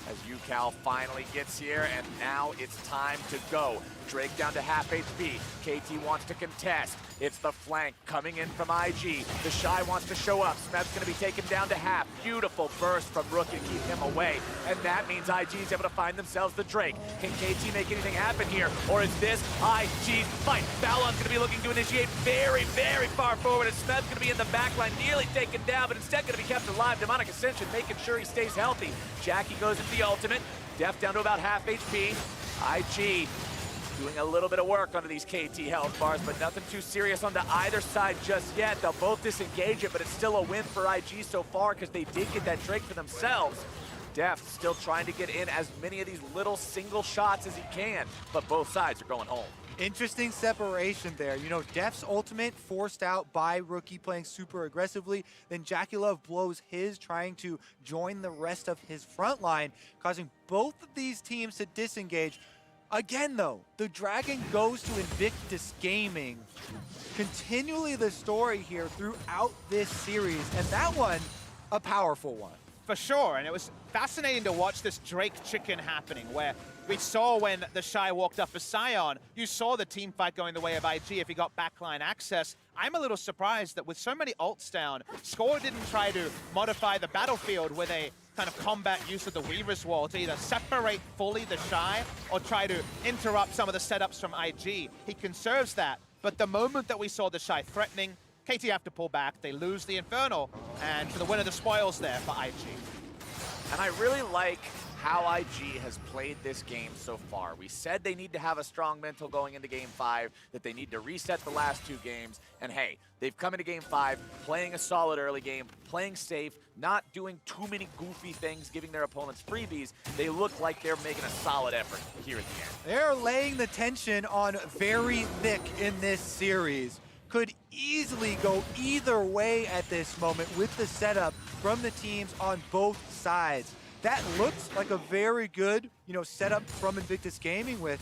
as Yukao finally gets here, and now it's time to go. Drake down to half HP. KT wants to contest. It's the flank coming in from IG. The Shy wants to show up. Smeb's going to be taken down to half. Beautiful burst from Rookie to keep him away. And that means IG is able to find themselves the Drake. Can KT make anything happen here? Or is this IG's fight? Balon's going to be looking to initiate very, very far forward. And Smeb's going to be in the backline, nearly taken down, but instead going to be kept alive. Demonic Ascension making sure he stays healthy. Jackie goes into the ultimate. Def down to about half HP. IG doing a little bit of work under these KT health bars, but nothing too serious onto either side just yet. They'll both disengage it, but it's still a win for IG so far because they did get that Drake for themselves. Def still trying to get in as many of these little single shots as he can, but both sides are going home. Interesting separation there. You know, Def's ultimate forced out by Rookie playing super aggressively. Then JackeyLove blows his, trying to join the rest of his front line, causing both of these teams to disengage. Again, though, the Dragon goes to Invictus Gaming. Continually the story here throughout this series, and that one, a powerful one. For sure, and it was fascinating to watch this Drake chicken happening, where we saw when the Shy walked up for Sion, you saw the team fight going the way of IG if he got backline access. I'm a little surprised that with so many ults down, Score didn't try to modify the battlefield with a kind of combat use of the Weaver's Wall to either separate fully the Shy or try to interrupt some of the setups from IG. He conserves that, but the moment that we saw the Shy threatening, KT have to pull back, they lose the Infernal, and to the winner the spoils there for IG. And I really like how IG has played this game so far. We said they need to have a strong mental going into Game 5, that they need to reset the last two games, and hey, they've come into Game 5 playing a solid early game, playing safe, not doing too many goofy things, giving their opponents freebies. They look like they're making a solid effort here at the end. They're laying the tension on very thick in this series. Could easily go either way at this moment with the setup from the teams on both sides. That looks like a very good, setup from Invictus Gaming with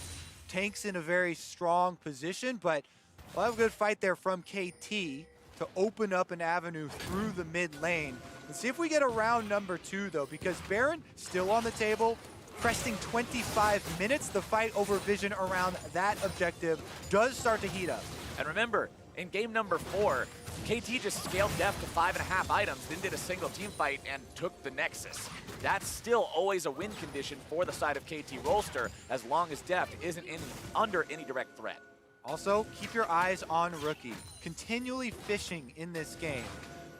tanks in a very strong position, but we'll have a good fight there from KT to open up an avenue through the mid lane. Let's see if we get a round number 2 though, because Baron still on the table, cresting 25 minutes. The fight over Vision around that objective does start to heat up. And remember, in game number 4, KT just scaled Def to 5.5 items, then did a single team fight and took the Nexus. That's still always a win condition for the side of KT Rolster, as long as Def isn't under any direct threat. Also, keep your eyes on Rookie, continually fishing in this game.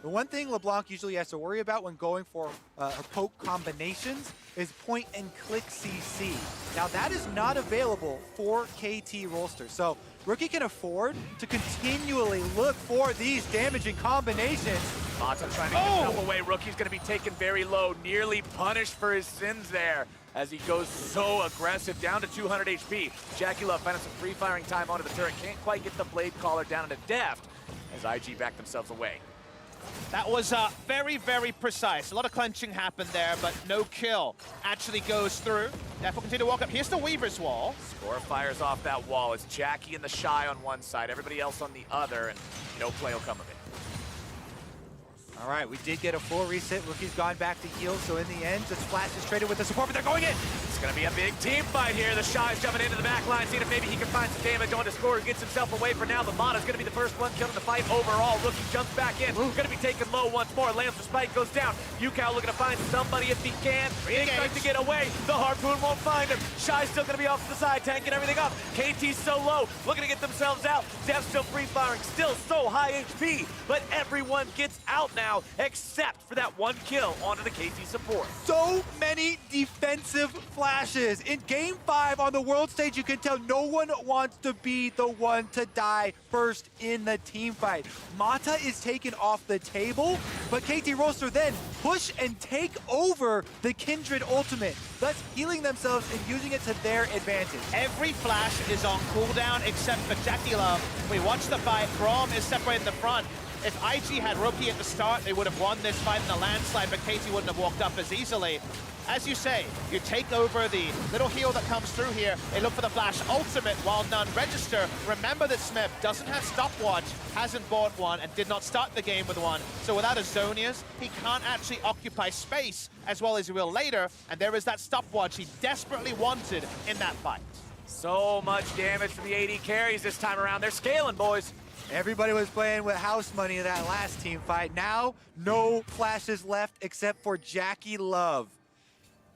The one thing LeBlanc usually has to worry about when going for her poke combinations is point and click CC. Now that is not available for KT Rolster, so Rookie can afford to continually look for these damaging combinations. Mata trying to get himself away. Rookie's going to be taken very low, nearly punished for his sins there as he goes so aggressive, down to 200 HP. JackeyLove finding some free firing time onto the turret. Can't quite get the Blade Caller down into Deft as IG back themselves away. That was very, very precise. A lot of clenching happened there, but no kill actually goes through. Def will continue to walk up. Here's the Weaver's Wall. Score fires off that wall. It's Jackie and the Shy on one side, everybody else on the other, and no play will come of it. All right, we did get a full reset. Rookie's gone back to heal, so in the end, just Flash is traded with the support, but they're going in. It's going to be a big team fight here. The Shy's jumping into the back line, seeing if maybe he can find some damage on the score. Gets himself away for now, but Mata's going to be the first one killed in the fight overall. Rookie jumps back in. Going to be taken low once more. Lands the spike, goes down. Yukao looking to find somebody if he can. He tries to get away. The Harpoon won't find him. Shy's still going to be off to the side, tanking everything up. KT's so low, looking to get themselves out. Dev's still free firing, still so high HP, but everyone gets out now, except for that one kill onto the KT support. So many defensive flashes. In Game 5 on the world stage, you can tell no one wants to be the one to die first in the team fight. Mata is taken off the table, but KT Roaster then push and take over the Kindred ultimate, thus healing themselves and using it to their advantage. Every flash is on cooldown except for JackeyLove. We watch the fight. Braum is separated in the front. If IG had Rookie at the start, they would have won this fight in the landslide, but KT wouldn't have walked up as easily. As you say, you take over the little heal that comes through here. They look for the flash ultimate while none register. Remember that Smith doesn't have stopwatch, hasn't bought one, and did not start the game with one. So without Azonias, he can't actually occupy space as well as he will later. And there is that stopwatch he desperately wanted in that fight. So much damage from the AD carries this time around. They're scaling, boys. Everybody was playing with house money in that last team fight. Now, no flashes left except for JackeyLove.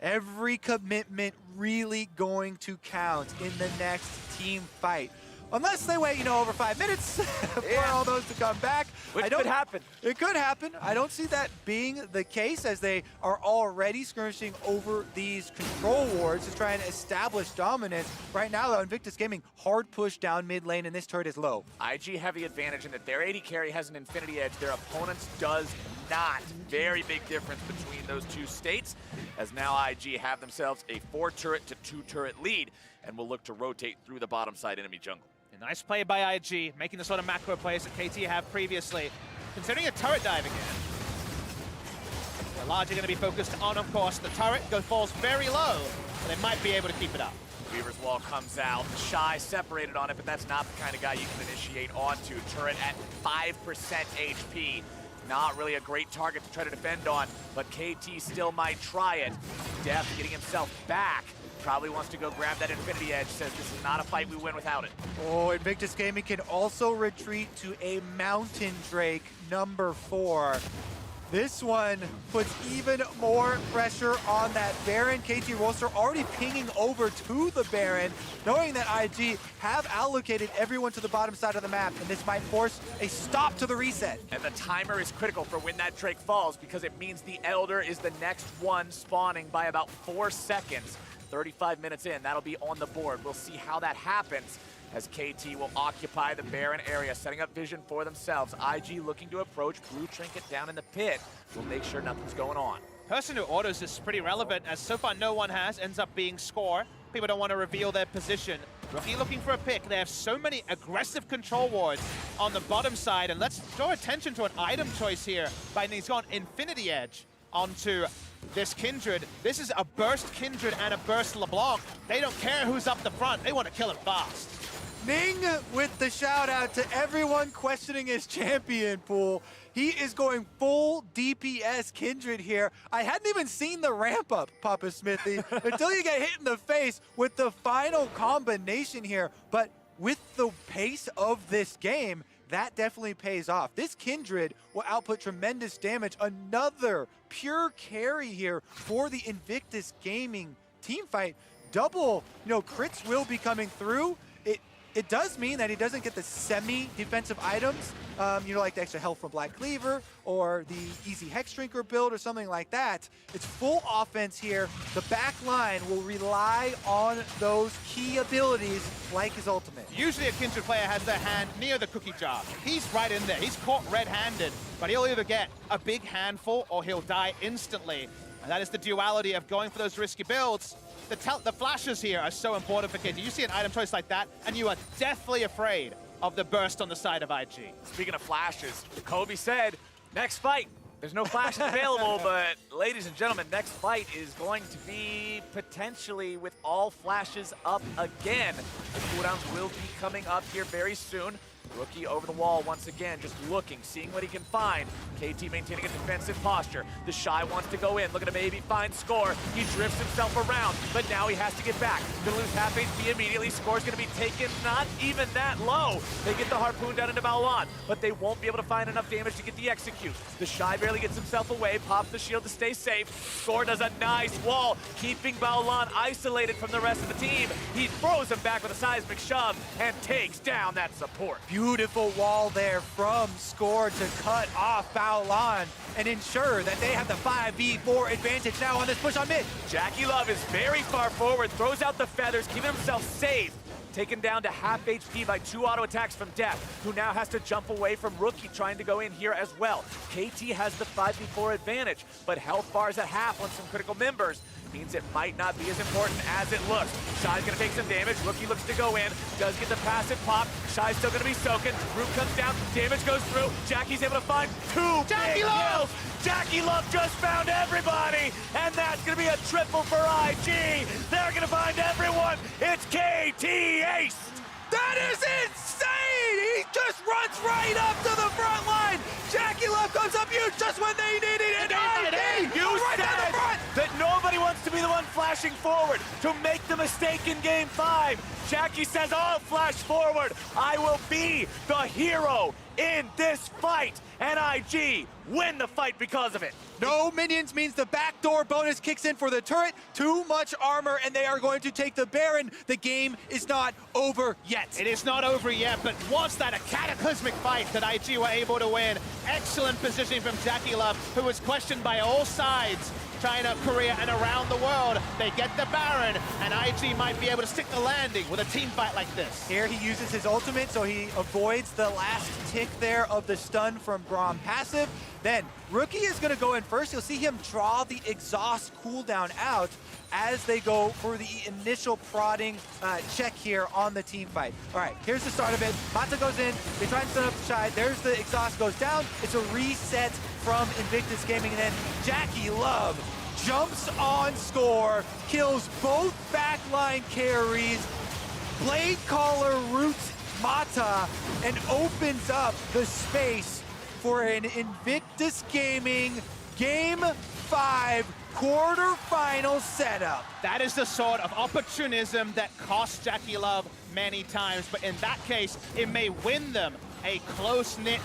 Every commitment really going to count in the next team fight. Unless they wait, over 5 minutes for all those to come back. Which could happen. It could happen. I don't see that being the case, as they are already skirmishing over these control wards to try and establish dominance. Right now, though, Invictus Gaming hard push down mid lane, and this turret is low. IG heavy advantage in that their AD carry has an infinity edge. Their opponent's does not. Very big difference between those two states, as now IG have themselves a 4-turret to 2-turret lead, and will look to rotate through the bottom side enemy jungle. A nice play by IG, making the sort of macro plays that KT have previously. Considering a turret dive again. They're largely going to be focused on, of course, the turret. Falls very low, but they might be able to keep it up. Weaver's Wall comes out. Shy separated on it, but that's not the kind of guy you can initiate onto. Turret at 5% HP. Not really a great target to try to defend on, but KT still might try it. Def getting himself back. Probably wants to go grab that Infinity Edge, says this is not a fight we win without it. Oh, Invictus Gaming can also retreat to a Mountain Drake, number 4. This one puts even more pressure on that Baron. KT Roaster already pinging over to the Baron, knowing that IG have allocated everyone to the bottom side of the map, and this might force a stop to the reset. And the timer is critical for when that Drake falls, because it means the Elder is the next one spawning by about 4 seconds. 35 minutes in, that'll be on the board. We'll see how that happens, as KT will occupy the Baron area, setting up vision for themselves. IG looking to approach Blue Trinket down in the pit. We'll make sure nothing's going on. Person who autos is pretty relevant, as so far no one has, ends up being Score. People don't want to reveal their position. Rookie looking for a pick. They have so many aggressive control wards on the bottom side, and let's draw attention to an item choice here. He's gone Infinity Edge onto this Kindred. This is a burst Kindred and a burst LeBlanc. They don't care who's up the front. They want to kill him fast. Ning with the shout out to everyone questioning his champion pool. He is going full DPS Kindred here. I hadn't even seen the ramp up, Papa Smithy, until you get hit in the face with the final combination here. But with the pace of this game, that definitely pays off. This Kindred will output tremendous damage. Another pure carry here for the Invictus Gaming team fight. Double, crits will be coming through. It does mean that he doesn't get the semi-defensive items, like the extra health from Black Cleaver or the easy Hex Drinker build or something like that. It's full offense here. The back line will rely on those key abilities like his ultimate. Usually a Kindred player has their hand near the cookie jar. He's right in there. He's caught red-handed, but he'll either get a big handful or he'll die instantly. And that is the duality of going for those risky builds. The flashes here are so important for KT. You see an item choice like that, and you are deathly afraid of the burst on the side of IG. Speaking of flashes, Kobe said, next fight. There's no flashes available, but ladies and gentlemen, next fight is going to be potentially with all flashes up again. The cooldowns will be coming up here very soon. Rookie over the wall once again, just looking, seeing what he can find. KT maintaining a defensive posture. The Shy wants to go in, looking to maybe find Score. He drifts himself around, but now he has to get back. Gonna lose half HP immediately. Score's gonna be taken not even that low. They get the harpoon down into Baolan, but they won't be able to find enough damage to get the execute. The Shy barely gets himself away, pops the shield to stay safe. Score does a nice wall, keeping Baolan isolated from the rest of the team. He throws him back with a seismic shove and takes down that support. Beautiful wall there from Score to cut off Baolan and ensure that they have the 5v4 advantage now on this push on mid. JackeyLove is very far forward, throws out the feathers, keeping himself safe. Taken down to half HP by 2 auto attacks from Death, who now has to jump away from Rookie trying to go in here as well. KT has the 5v4 advantage, but health bars at half on some critical members means it might not be as important as it looks. Shy's gonna take some damage. Rookie looks to go in, does get the passive pop. Shy's still gonna be soaking. Root comes down, damage goes through. Jackie's able to find 2 big kills. JackeyLove just found everybody, and that's gonna be a triple for IG. They're gonna find everyone. It's KT Ace. That is insane! He just runs right up to the front line. JackeyLove comes up huge just when they needed it. You right said down the front. that nobody wants to be the one flashing forward to make the mistake in Game 5. Jackie says, I'll flash forward. I will be the hero in this fight. And IG win the fight because of it. No minions means the backdoor bonus kicks in for the turret. Too much armor, and they are going to take the Baron. The game is not over yet. It is not over yet, but was that a cataclysmic fight that IG were able to win? Excellent positioning from JackeyLove, who was questioned by all sides. China, Korea, and around the world. They get the Baron, and IG might be able to stick the landing with a team fight like this. Here he uses his ultimate, so he avoids the last tick there of the stun from Braum passive. Then Rookie is going to go in first. You'll see him draw the exhaust cooldown out as they go for the initial prodding check here on the team fight. All right, here's the start of it. Mata goes in. They try and stun up the Shy. There's the exhaust goes down. It's a reset from Invictus Gaming, and then JackeyLove jumps on Score, kills both backline carries. Blade Caller roots Mata and opens up the space for an Invictus Gaming Game 5 quarterfinal setup. That is the sort of opportunism that cost JackeyLove many times, but in that case, it may win them a close-knit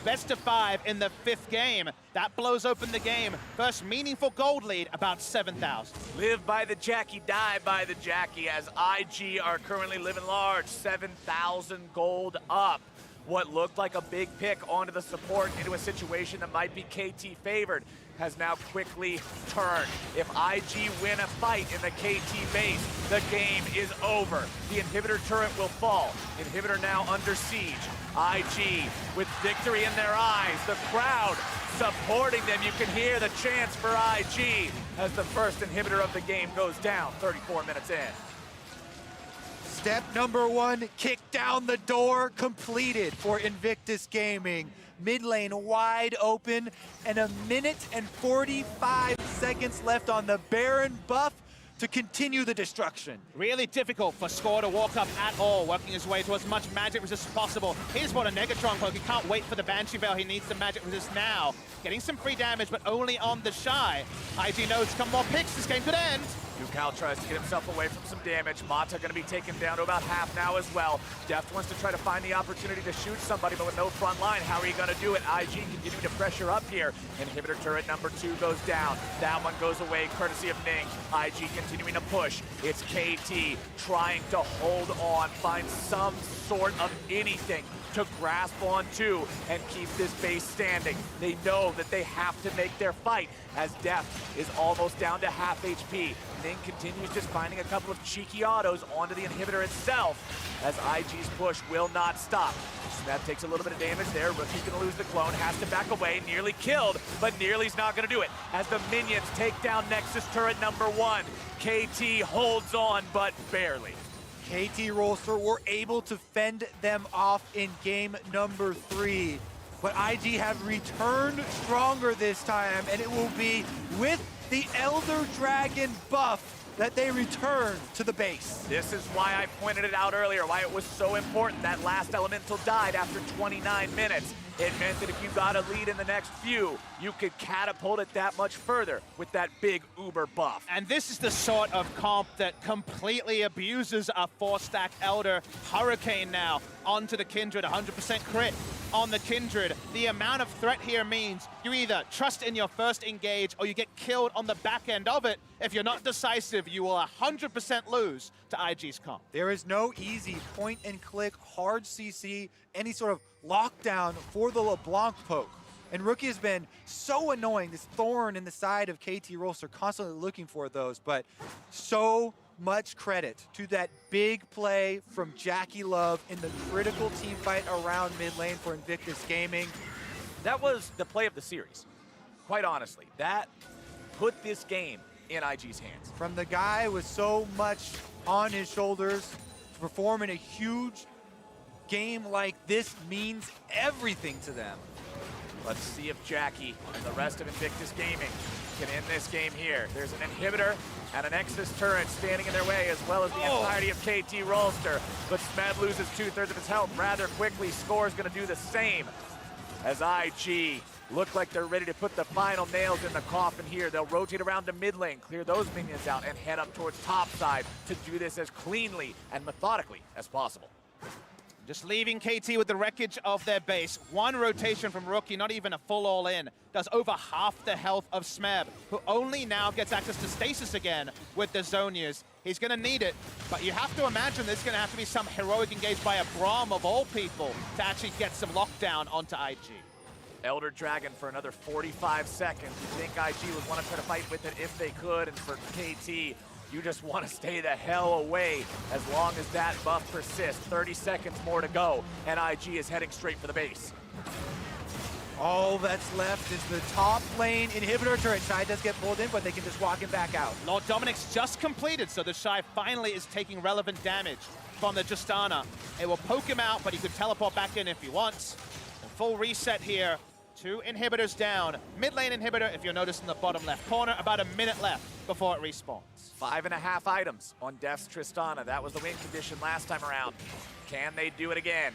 best of 5 in the 5th game. That blows open the game. First meaningful gold lead, about 7,000. Live by the Jackie, die by the Jackie, as IG are currently living large, 7,000 gold up. What looked like a big pick onto the support into a situation that might be KT favored has now quickly turned. If IG win a fight in the KT base, the game is over. The inhibitor turret will fall. Inhibitor now under siege. IG with victory in their eyes. The crowd supporting them. You can hear the chants for IG as the first inhibitor of the game goes down 34 minutes in. Step number 1, kick down the door, completed for Invictus Gaming. Mid lane wide open, and 1 minute and 45 seconds left on the Baron buff to continue the destruction. Really difficult for Score to walk up at all, working his way to as much magic resist as possible. He's bought a Negatron poke. He can't wait for the Banshee Veil. He needs the magic resist now. Getting some free damage, but only on the Shy. IG knows come more picks, this game could end. Ducal tries to get himself away from some damage. Mata gonna be taken down to about half now as well. Deft wants to try to find the opportunity to shoot somebody, but with no front line, how are you gonna do it? IG continuing to pressure up here. Inhibitor turret number 2 goes down. That one goes away courtesy of Ning. IG continuing to push. It's KT trying to hold on, find some sort of anything to grasp onto and keep this base standing. They know that they have to make their fight as Deft is almost down to half HP. Ning continues just finding a couple of cheeky autos onto the inhibitor itself as IG's push will not stop. That takes a little bit of damage there. Rookie's gonna lose the clone, has to back away, nearly killed, but nearly's not gonna do it. As the minions take down Nexus turret number 1, KT holds on, but barely. KT Rolster were able to fend them off in game number 3. But IG have returned stronger this time, and it will be with the Elder Dragon buff that they return to the base. This is why I pointed it out earlier, why it was so important that last elemental died after 29 minutes. It meant that if you got a lead in the next few, you could catapult it that much further with that big uber buff. And this is the sort of comp that completely abuses a 4-stack Elder. Hurricane now onto the Kindred, 100% crit on the Kindred. The amount of threat here means you either trust in your first engage or you get killed on the back end of it. If you're not decisive, you will 100% lose to IG's comp. There is no easy point and click, hard CC, any sort of lockdown for the LeBlanc poke. And Rookie has been so annoying, this thorn in the side of KT Rolster, constantly looking for those, but so much credit to that big play from JackeyLove in the critical team fight around mid lane for Invictus Gaming. That was the play of the series, quite honestly. That put this game in IG's hands. From the guy with so much on his shoulders to perform in a huge game like this means everything to them. Let's see if Jackie and the rest of Invictus Gaming can end this game here. There's an inhibitor and a Nexus turret standing in their way, as well as the entirety of KT Rolster. But Smed loses 2/3 of his health rather quickly. Score's gonna do the same as IG look like they're ready to put the final nails in the coffin here. They'll rotate around to mid lane, clear those minions out, and head up towards top side to do this as cleanly and methodically as possible. Just leaving KT with the wreckage of their base. One rotation from Rookie, not even a full all-in, does over half the health of Smeb, who only now gets access to stasis again with the Zonias. He's going to need it, but you have to imagine there's going to have to be some heroic engage by a Braum of all people to actually get some lockdown onto IG. Elder Dragon for another 45 seconds. You think IG would want to try to fight with it if they could, and for KT, you just want to stay the hell away as long as that buff persists. 30 seconds more to go, and IG is heading straight for the base. All that's left is the top lane inhibitor turret. Shy does get pulled in, but they can just walk him back out. Lord Dominic's just completed, so the Shy finally is taking relevant damage from the Justana. It will poke him out, but he could teleport back in if he wants. A full reset here. 2 inhibitors down. Mid lane inhibitor, if you'll notice in the bottom left corner, about a minute left before it respawns. 5.5 items on Death's Tristana. That was the win condition last time around. Can they do it again?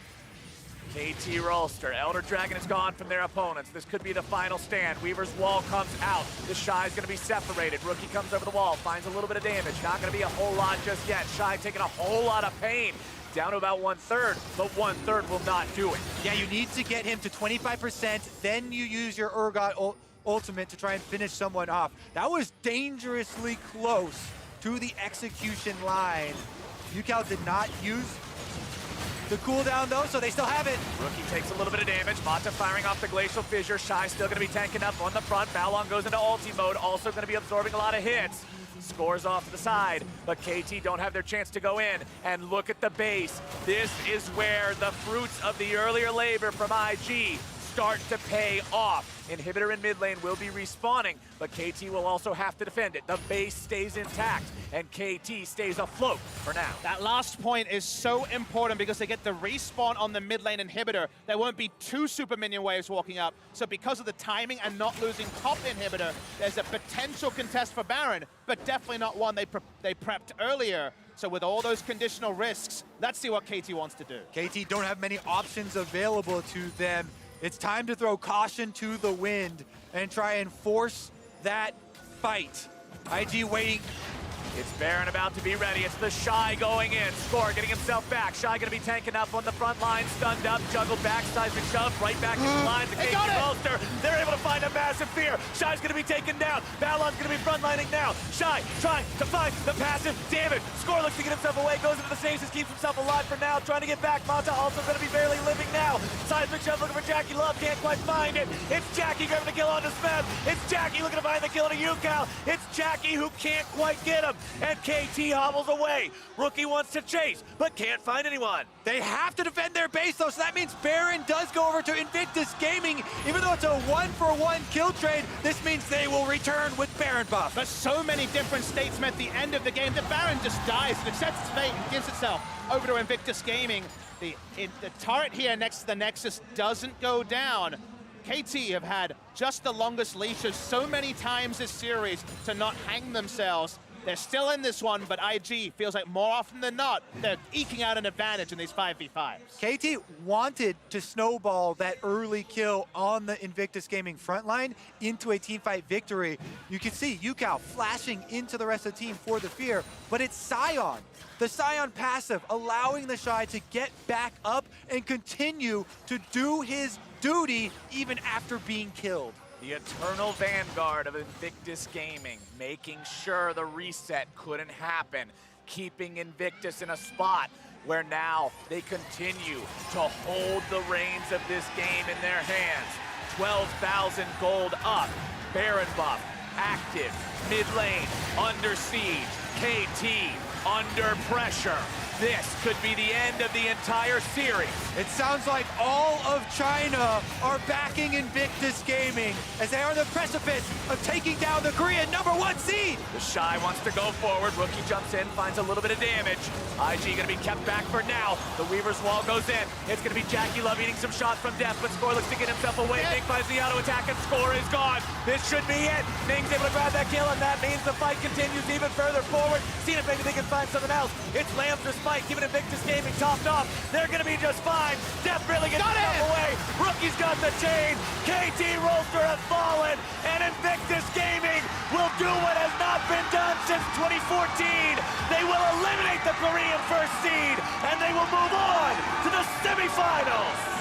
KT Rolster, Elder Dragon is gone from their opponents. This could be the final stand. Weaver's wall comes out. The Shy's gonna be separated. Rookie comes over the wall, finds a little bit of damage. Not gonna be a whole lot just yet. Shy taking a whole lot of pain. Down to about 1/3, but 1/3 will not do it. Yeah, you need to get him to 25%, then you use your Urgot ultimate to try and finish someone off. That was dangerously close to the execution line. UCal did not use the cooldown though, so they still have it. Rookie takes a little bit of damage. Mata firing off the Glacial Fissure. Shy still gonna be tanking up on the front. Balon goes into ulti mode, also gonna be absorbing a lot of hits. Scores off to the side, but KT don't have their chance to go in. And look at the base. This is where the fruits of the earlier labor from IG start to pay off. Inhibitor in mid lane will be respawning, but KT will also have to defend it. The base stays intact, and KT stays afloat for now. That last point is so important because they get the respawn on the mid lane inhibitor. There won't be 2 super minion waves walking up. So because of the timing and not losing top inhibitor, there's a potential contest for Baron, but definitely not one they prepped earlier. So with all those conditional risks, let's see what KT wants to do. KT don't have many options available to them. It's time to throw caution to the wind and try and force that fight. IG waiting. It's Baron about to be ready. It's the Shy going in. Score getting himself back. Shy gonna be tanking up on the front line. Stunned up, juggled back, seismic shove, right back into the lines. KT Rolster, they're able to find a massive fear. Shy's gonna be taken down. Balon's gonna be frontlining now. Shy trying to find the passive damage. Score looks to get himself away, goes into the stasis, keeps himself alive for now, trying to get back. Mata also gonna be barely living now. Seismic shove looking for JackeyLove, can't quite find it. It's Jackie grabbing the kill onto Smeb. It's Jackie looking to find the kill onto UCal. It's Jackie who can't quite get him. And KT hobbles away. Rookie wants to chase, but can't find anyone. They have to defend their base though, so that means Baron does go over to Invictus Gaming. Even though it's a 1-for-1 kill trade, this means they will return with Baron buff. But so many different statesmen at the end of the game, the Baron just dies and accepts its fate and gives itself over to Invictus Gaming. The turret here next to the Nexus doesn't go down. KT have had just the longest leashes so many times this series to not hang themselves. They're still in this one, but IG feels like more often than not, they're eking out an advantage in these 5v5s. KT wanted to snowball that early kill on the Invictus Gaming front line into a teamfight victory. You can see Yukao flashing into the rest of the team for the fear, but it's Sion. The Sion passive allowing the Shy to get back up and continue to do his duty even after being killed. The eternal vanguard of Invictus Gaming, making sure the reset couldn't happen, keeping Invictus in a spot where now they continue to hold the reins of this game in their hands. 12,000 gold up, Baron buff, active, mid lane, under siege, KT, under pressure. This could be the end of the entire series. It sounds like all of China are backing Invictus Gaming as they are on the precipice of taking down the Korean #1 seed. The Shy wants to go forward. Rookie jumps in, finds a little bit of damage. IG gonna be kept back for now. The Weaver's Wall goes in. It's gonna be JackeyLove eating some shots from death, but Score looks to get himself away. Ning finds the auto attack and Score is gone. This should be it. Ning's able to grab that kill, and that means the fight continues even further forward. Seeing if maybe they can find something else. It's Lambs to Spike, giving Invictus Gaming topped off. They're gonna be just fine. Death really gets himself away. Rookie's got the chain. KT Rollster has fallen, and Invictus Gaming will do what has not been done since 2014. They will eliminate the Korean first seed, and they will move on to the semifinals.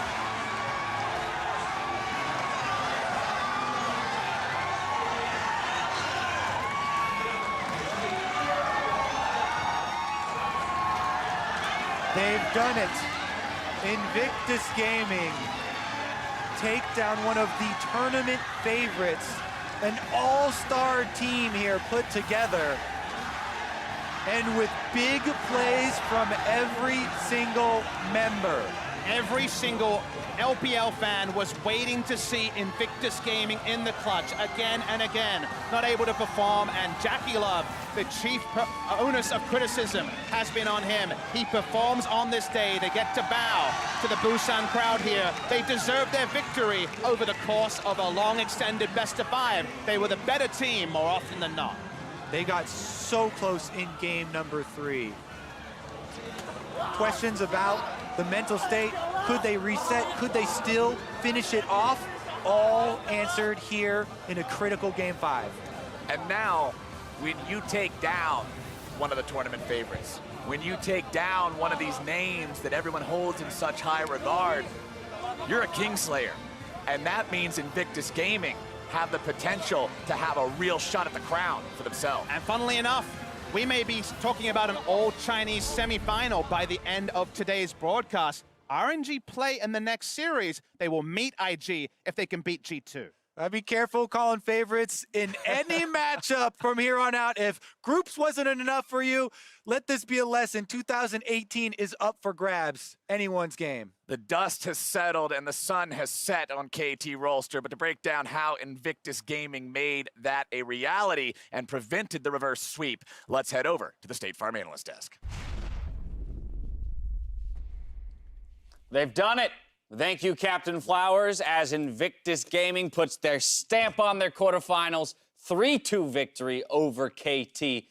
They've done it. Invictus Gaming take down one of the tournament favorites, an all-star team here put together. And with big plays from every single member. Every single LPL fan was waiting to see Invictus Gaming in the clutch again and again. Not able to perform, and JackeyLove, the chief onus of criticism has been on him. He performs on this day. They get to bow to the Busan crowd here. They deserve their victory over the course of a long extended best-of-5. They were the better team more often than not. They got so close in game #3. Questions about the mental state, could they reset, could they still finish it off? All answered here in a critical game 5. And now, when you take down one of the tournament favorites, when you take down one of these names that everyone holds in such high regard, you're a Kingslayer. And that means Invictus Gaming have the potential to have a real shot at the crown for themselves. And funnily enough, we may be talking about an all-Chinese semifinal by the end of today's broadcast. RNG play in the next series. They will meet IG if they can beat G2. Be careful calling favorites in any matchup from here on out. If groups wasn't enough for you, let this be a lesson. 2018 is up for grabs. Anyone's game. The dust has settled and the sun has set on KT Rollster, but to break down how Invictus Gaming made that a reality and prevented the reverse sweep, let's head over to the State Farm Analyst Desk. They've done it. Thank you, Captain Flowers, as Invictus Gaming puts their stamp on their quarterfinals 3-2 victory over KT.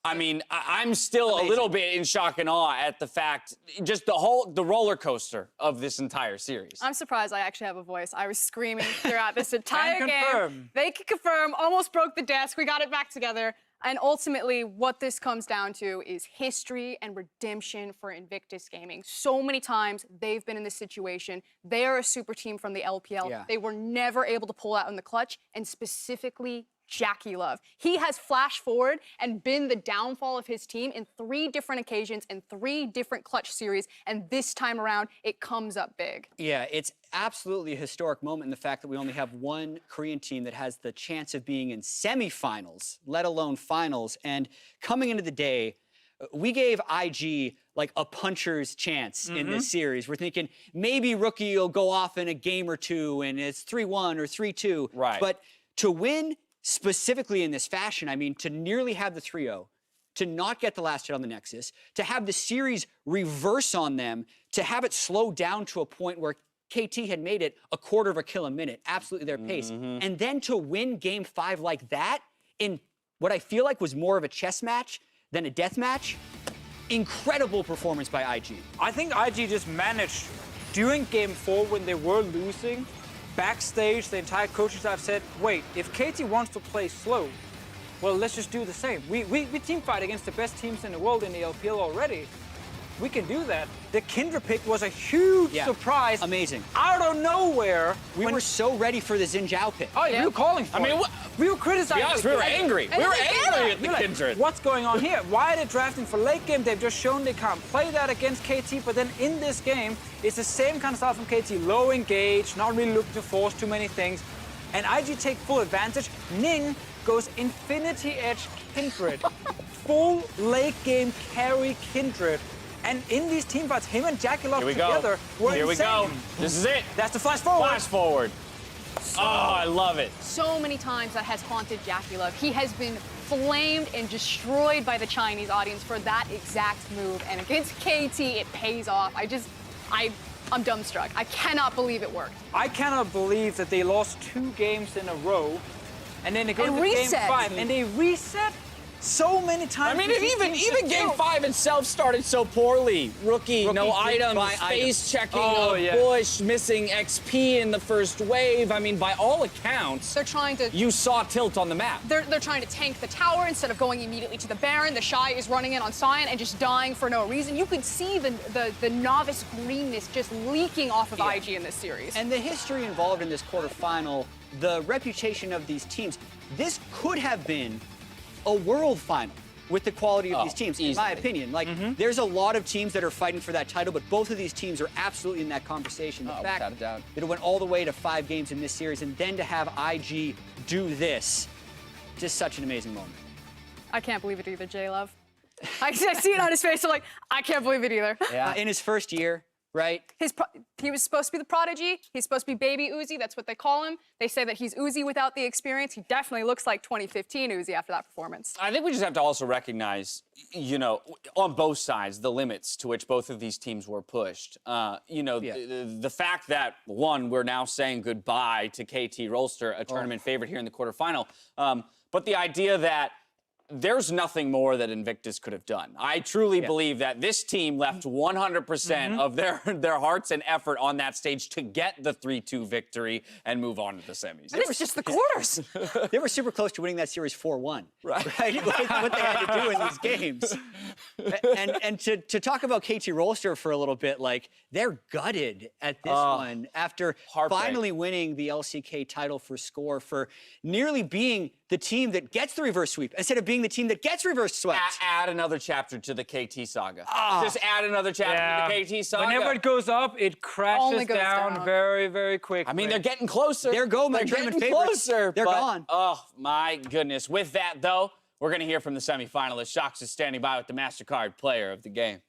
I mean, I'm still a little bit in shock and awe at the fact, just the roller coaster of this entire series. I'm surprised I actually have a voice. I was screaming throughout this entire game. confirm. They can confirm, almost broke the desk. We got it back together. And ultimately, what this comes down to is history and redemption for Invictus Gaming. So many times they've been in this situation. They are a super team from the LPL. Yeah. They were never able to pull out in the clutch, and specifically JackeyLove. He has flashed forward and been the downfall of his team in 3 different occasions in 3 different clutch series, and this time around, it comes up big. Yeah, it's absolutely a historic moment in the fact that we only have one Korean team that has the chance of being in semifinals, let alone finals. And coming into the day, we gave IG like a puncher's chance in this series. We're thinking maybe Rookie will go off in a game or 2 and it's 3-1 or 3-2. Right. But to win specifically in this fashion, I mean, to nearly have the 3-0, to not get the last hit on the Nexus, to have the series reverse on them, to have it slow down to a point where KT had made it a quarter of a kill a minute, absolutely their pace. And then to win game 5 like that in, what I feel like was more of a chess match than a death match. Incredible performance by IG. I think IG just managed during game 4 when they were losing. Backstage, the entire coaching staff said, wait, if KT wants to play slow, well, let's just do the same. We team fight against the best teams in the world in the LPL already. We can do that. The Kindred pick was a huge surprise. Amazing. Out of nowhere. We were so ready for the Xin Zhao pick. Oh, yeah. We were calling for it. We were criticizing. Yes, we were angry. We were angry at the Kindred. What's going on here? Why are they drafting for late game? They've just shown they can't play that against KT, but then in this game, it's the same kind of style from KT. Low engage, not really looking to force too many things. And IG take full advantage. Ning goes Infinity Edge Kindred. Full late game carry Kindred. And in these team fights, him and JackeyLove together were Here insane. we go. This is it. That's the flash forward. Flash forward. Oh, I love it. So many times that has haunted JackeyLove. He has been flamed and destroyed by the Chinese audience for that exact move. And against KT, it pays off. I'm dumbstruck. I cannot believe it worked. I cannot believe that they lost 2 games in a row. And then they go to game 5 and they reset so many times. I mean, even game 5 itself started so poorly. Rookie no items, face checking, Bush, missing XP in the first wave. I mean, by all accounts, they're trying to. You saw tilt on the map. They're trying to tank the tower instead of going immediately to the Baron. The Shy is running in on Sion and just dying for no reason. You could see the novice greenness just leaking off of IG in this series. And the history involved in this quarterfinal, the reputation of these teams, this could have been a world final with the quality of these teams, in my opinion. Like, there's a lot of teams that are fighting for that title, but both of these teams are absolutely in that conversation. The fact without a doubt. that it went all the way to 5 games in this series, and then to have IG do this, just such an amazing moment. I can't believe it either, JackeyLove. I see it on his face. I'm like, I can't believe it either. Yeah. In his first year, right? He was supposed to be the prodigy. He's supposed to be baby Uzi. That's what they call him. They say that he's Uzi without the experience. He definitely looks like 2015 Uzi after that performance. I think we just have to also recognize, you know, on both sides, the limits to which both of these teams were pushed. The fact that, one, we're now saying goodbye to KT Rolster, a tournament favorite here in the quarterfinal, but the idea that there's nothing more that Invictus could have done. I truly believe that this team left 100% of their hearts and effort on that stage to get the 3-2 victory and move on to the semis. It was just the quarters. They were super close to winning that series 4-1. Right? Like, what they had to do in these games. And to talk about KT Rolster for a little bit, like, they're gutted at this one after finally winning the LCK title for Score, for nearly being the team that gets the reverse sweep instead of being the team that gets reverse swept. Add another chapter to the KT saga. Just add another chapter to the KT saga. Whenever it goes up, it crashes down very, very quickly. I mean, they're getting closer. They're going. They're getting closer. They're gone. Oh, my goodness. With that, though, we're going to hear from the semifinalists. Shox is standing by with the MasterCard player of the game.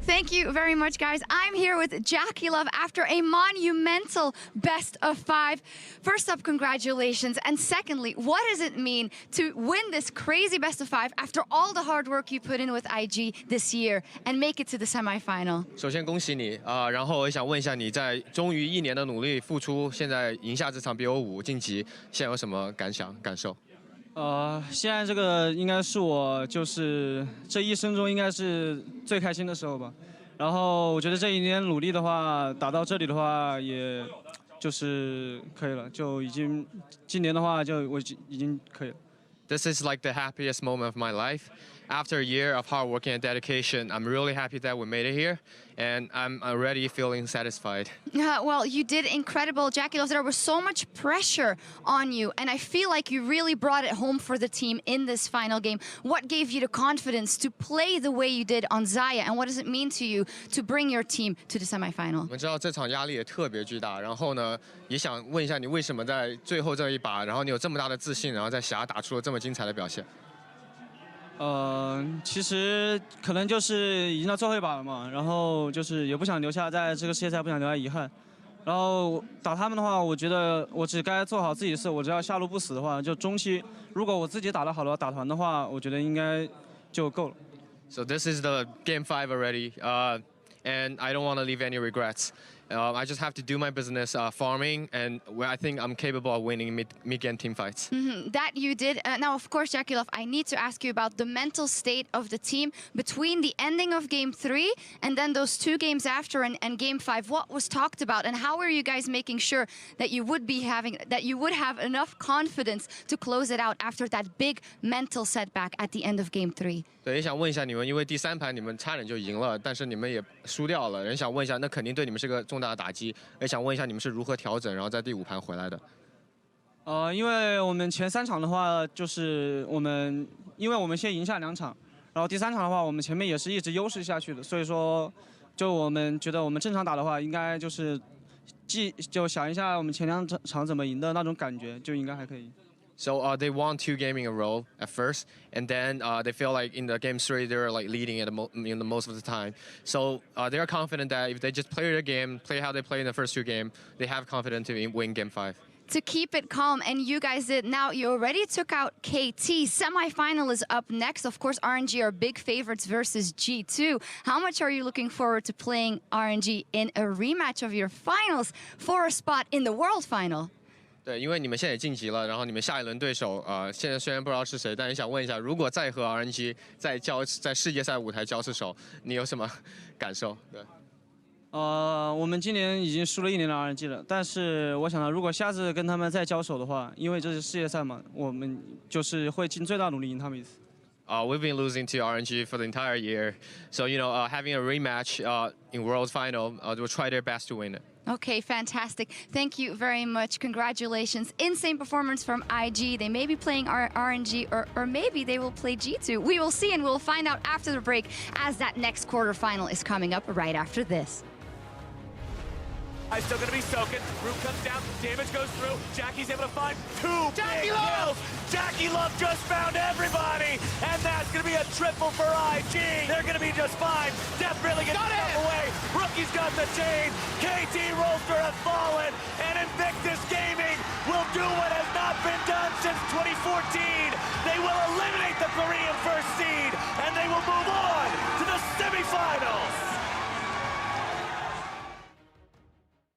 Thank you very much, guys. I'm here with JackeyLove after a monumental best of 5. First up, congratulations. And secondly, what does it mean to win this crazy best of 5 after all the hard work you put in with IG this year and make it to the semifinal? 首先恭喜你然后我想问一下你在终于1年的努力付出，现在赢下这场 BO5 晋级，现在有什么感受？现在这个应该是我就是这一生中应该是最开心的时候吧。然后我觉得这一年努力的话，打到这里的话，也就是可以了，就已经今年的话就我已经可以了。This is like the happiest moment of my life. After a year of hard work and dedication, I'm really happy that we made it here, and I'm already feeling satisfied. Well, you did incredible, JackeyLove. There was so much pressure on you, and I feel like you really brought it home for the team in this final game. What gave you the confidence to play the way you did on Xayah, and what does it mean to you to bring your team to the semifinal? 我们知道这场压力也特别巨大，然后呢，也想问一下你为什么在最后这一把，然后你有这么大的自信，然后在峡打出了这么精彩的表现？其实可能就是已经到最后一把了嘛，然后就是也不想留下在这个世界赛不想留下遗憾，然后打他们的话，我觉得我只该做好自己的事，我只要下路不死的话，就中期如果我自己打得好的打团的话，我觉得应该就够了。So this is the game 5 already, and I don't want to leave any regrets. I just have to do my business farming, and where I think I'm capable of winning mid-game team fights. That you did. Now, of course, JackeyLove, I need to ask you about the mental state of the team between the ending of Game 3 and then those 2 games after and Game 5. What was talked about, and how were you guys making sure that you would have enough confidence to close it out after that big mental setback at the end of Game 3? 对，也想问一下你们，因为第3盘你们差点就赢了，但是你们也输掉了，人想问一下，那肯定对你们是个重大的打击，也想问一下你们是如何调整，然后在第5盘回来的。因为我们前3场的话，就是因为我们先赢下2场，然后第3场的话，我们前面也是一直优势下去的，所以说，就我们觉得我们正常打的话，应该就是就想一下我们前2场怎么赢的那种感觉，就应该还可以。 So they won 2 games in a row at first, and then they feel like in the game 3 they were like leading at the most of the time. So they are confident that if they just play their game, play how they play in the first 2 games, they have confidence to win Game 5. To keep it calm, and you guys did. Now, you already took out KT. Semi-final is up next. Of course, RNG are big favorites versus G2. How much are you looking forward to playing RNG in a rematch of your finals for a spot in the World Final? 对，因为你们现在也晋级了，然后你们下一轮对手，现在虽然不知道是谁，但也想问一下，如果再和 RNG 在世界赛舞台交次手，你有什么感受？对。我们今年已经输了1年的 RNG 了，但是我想到，如果下次跟他们再交手的话，因为这是世界赛嘛，我们就是会尽最大努力赢他们一次。We've been losing to RNG for the entire year, so having a rematch in World Final, we'll try their best to win it. Okay, fantastic. Thank you very much. Congratulations. Insane performance from IG. They may be playing RNG or maybe they will play G2. We will see, and we'll find out after the break as that next quarterfinal is coming up right after this. I'm still gonna be soaking. Root comes down, damage goes through. Jackie's able to find 2 big kills. JackeyLove just found everybody, and that's gonna be a triple for IG. They're gonna be just fine. Death really gets stuff away. Rookie's got the chain. KT Rolster have fallen, and Invictus Gaming will do what has not been done since 2014. They will eliminate the Korean first seed, and they will move on to the semifinals.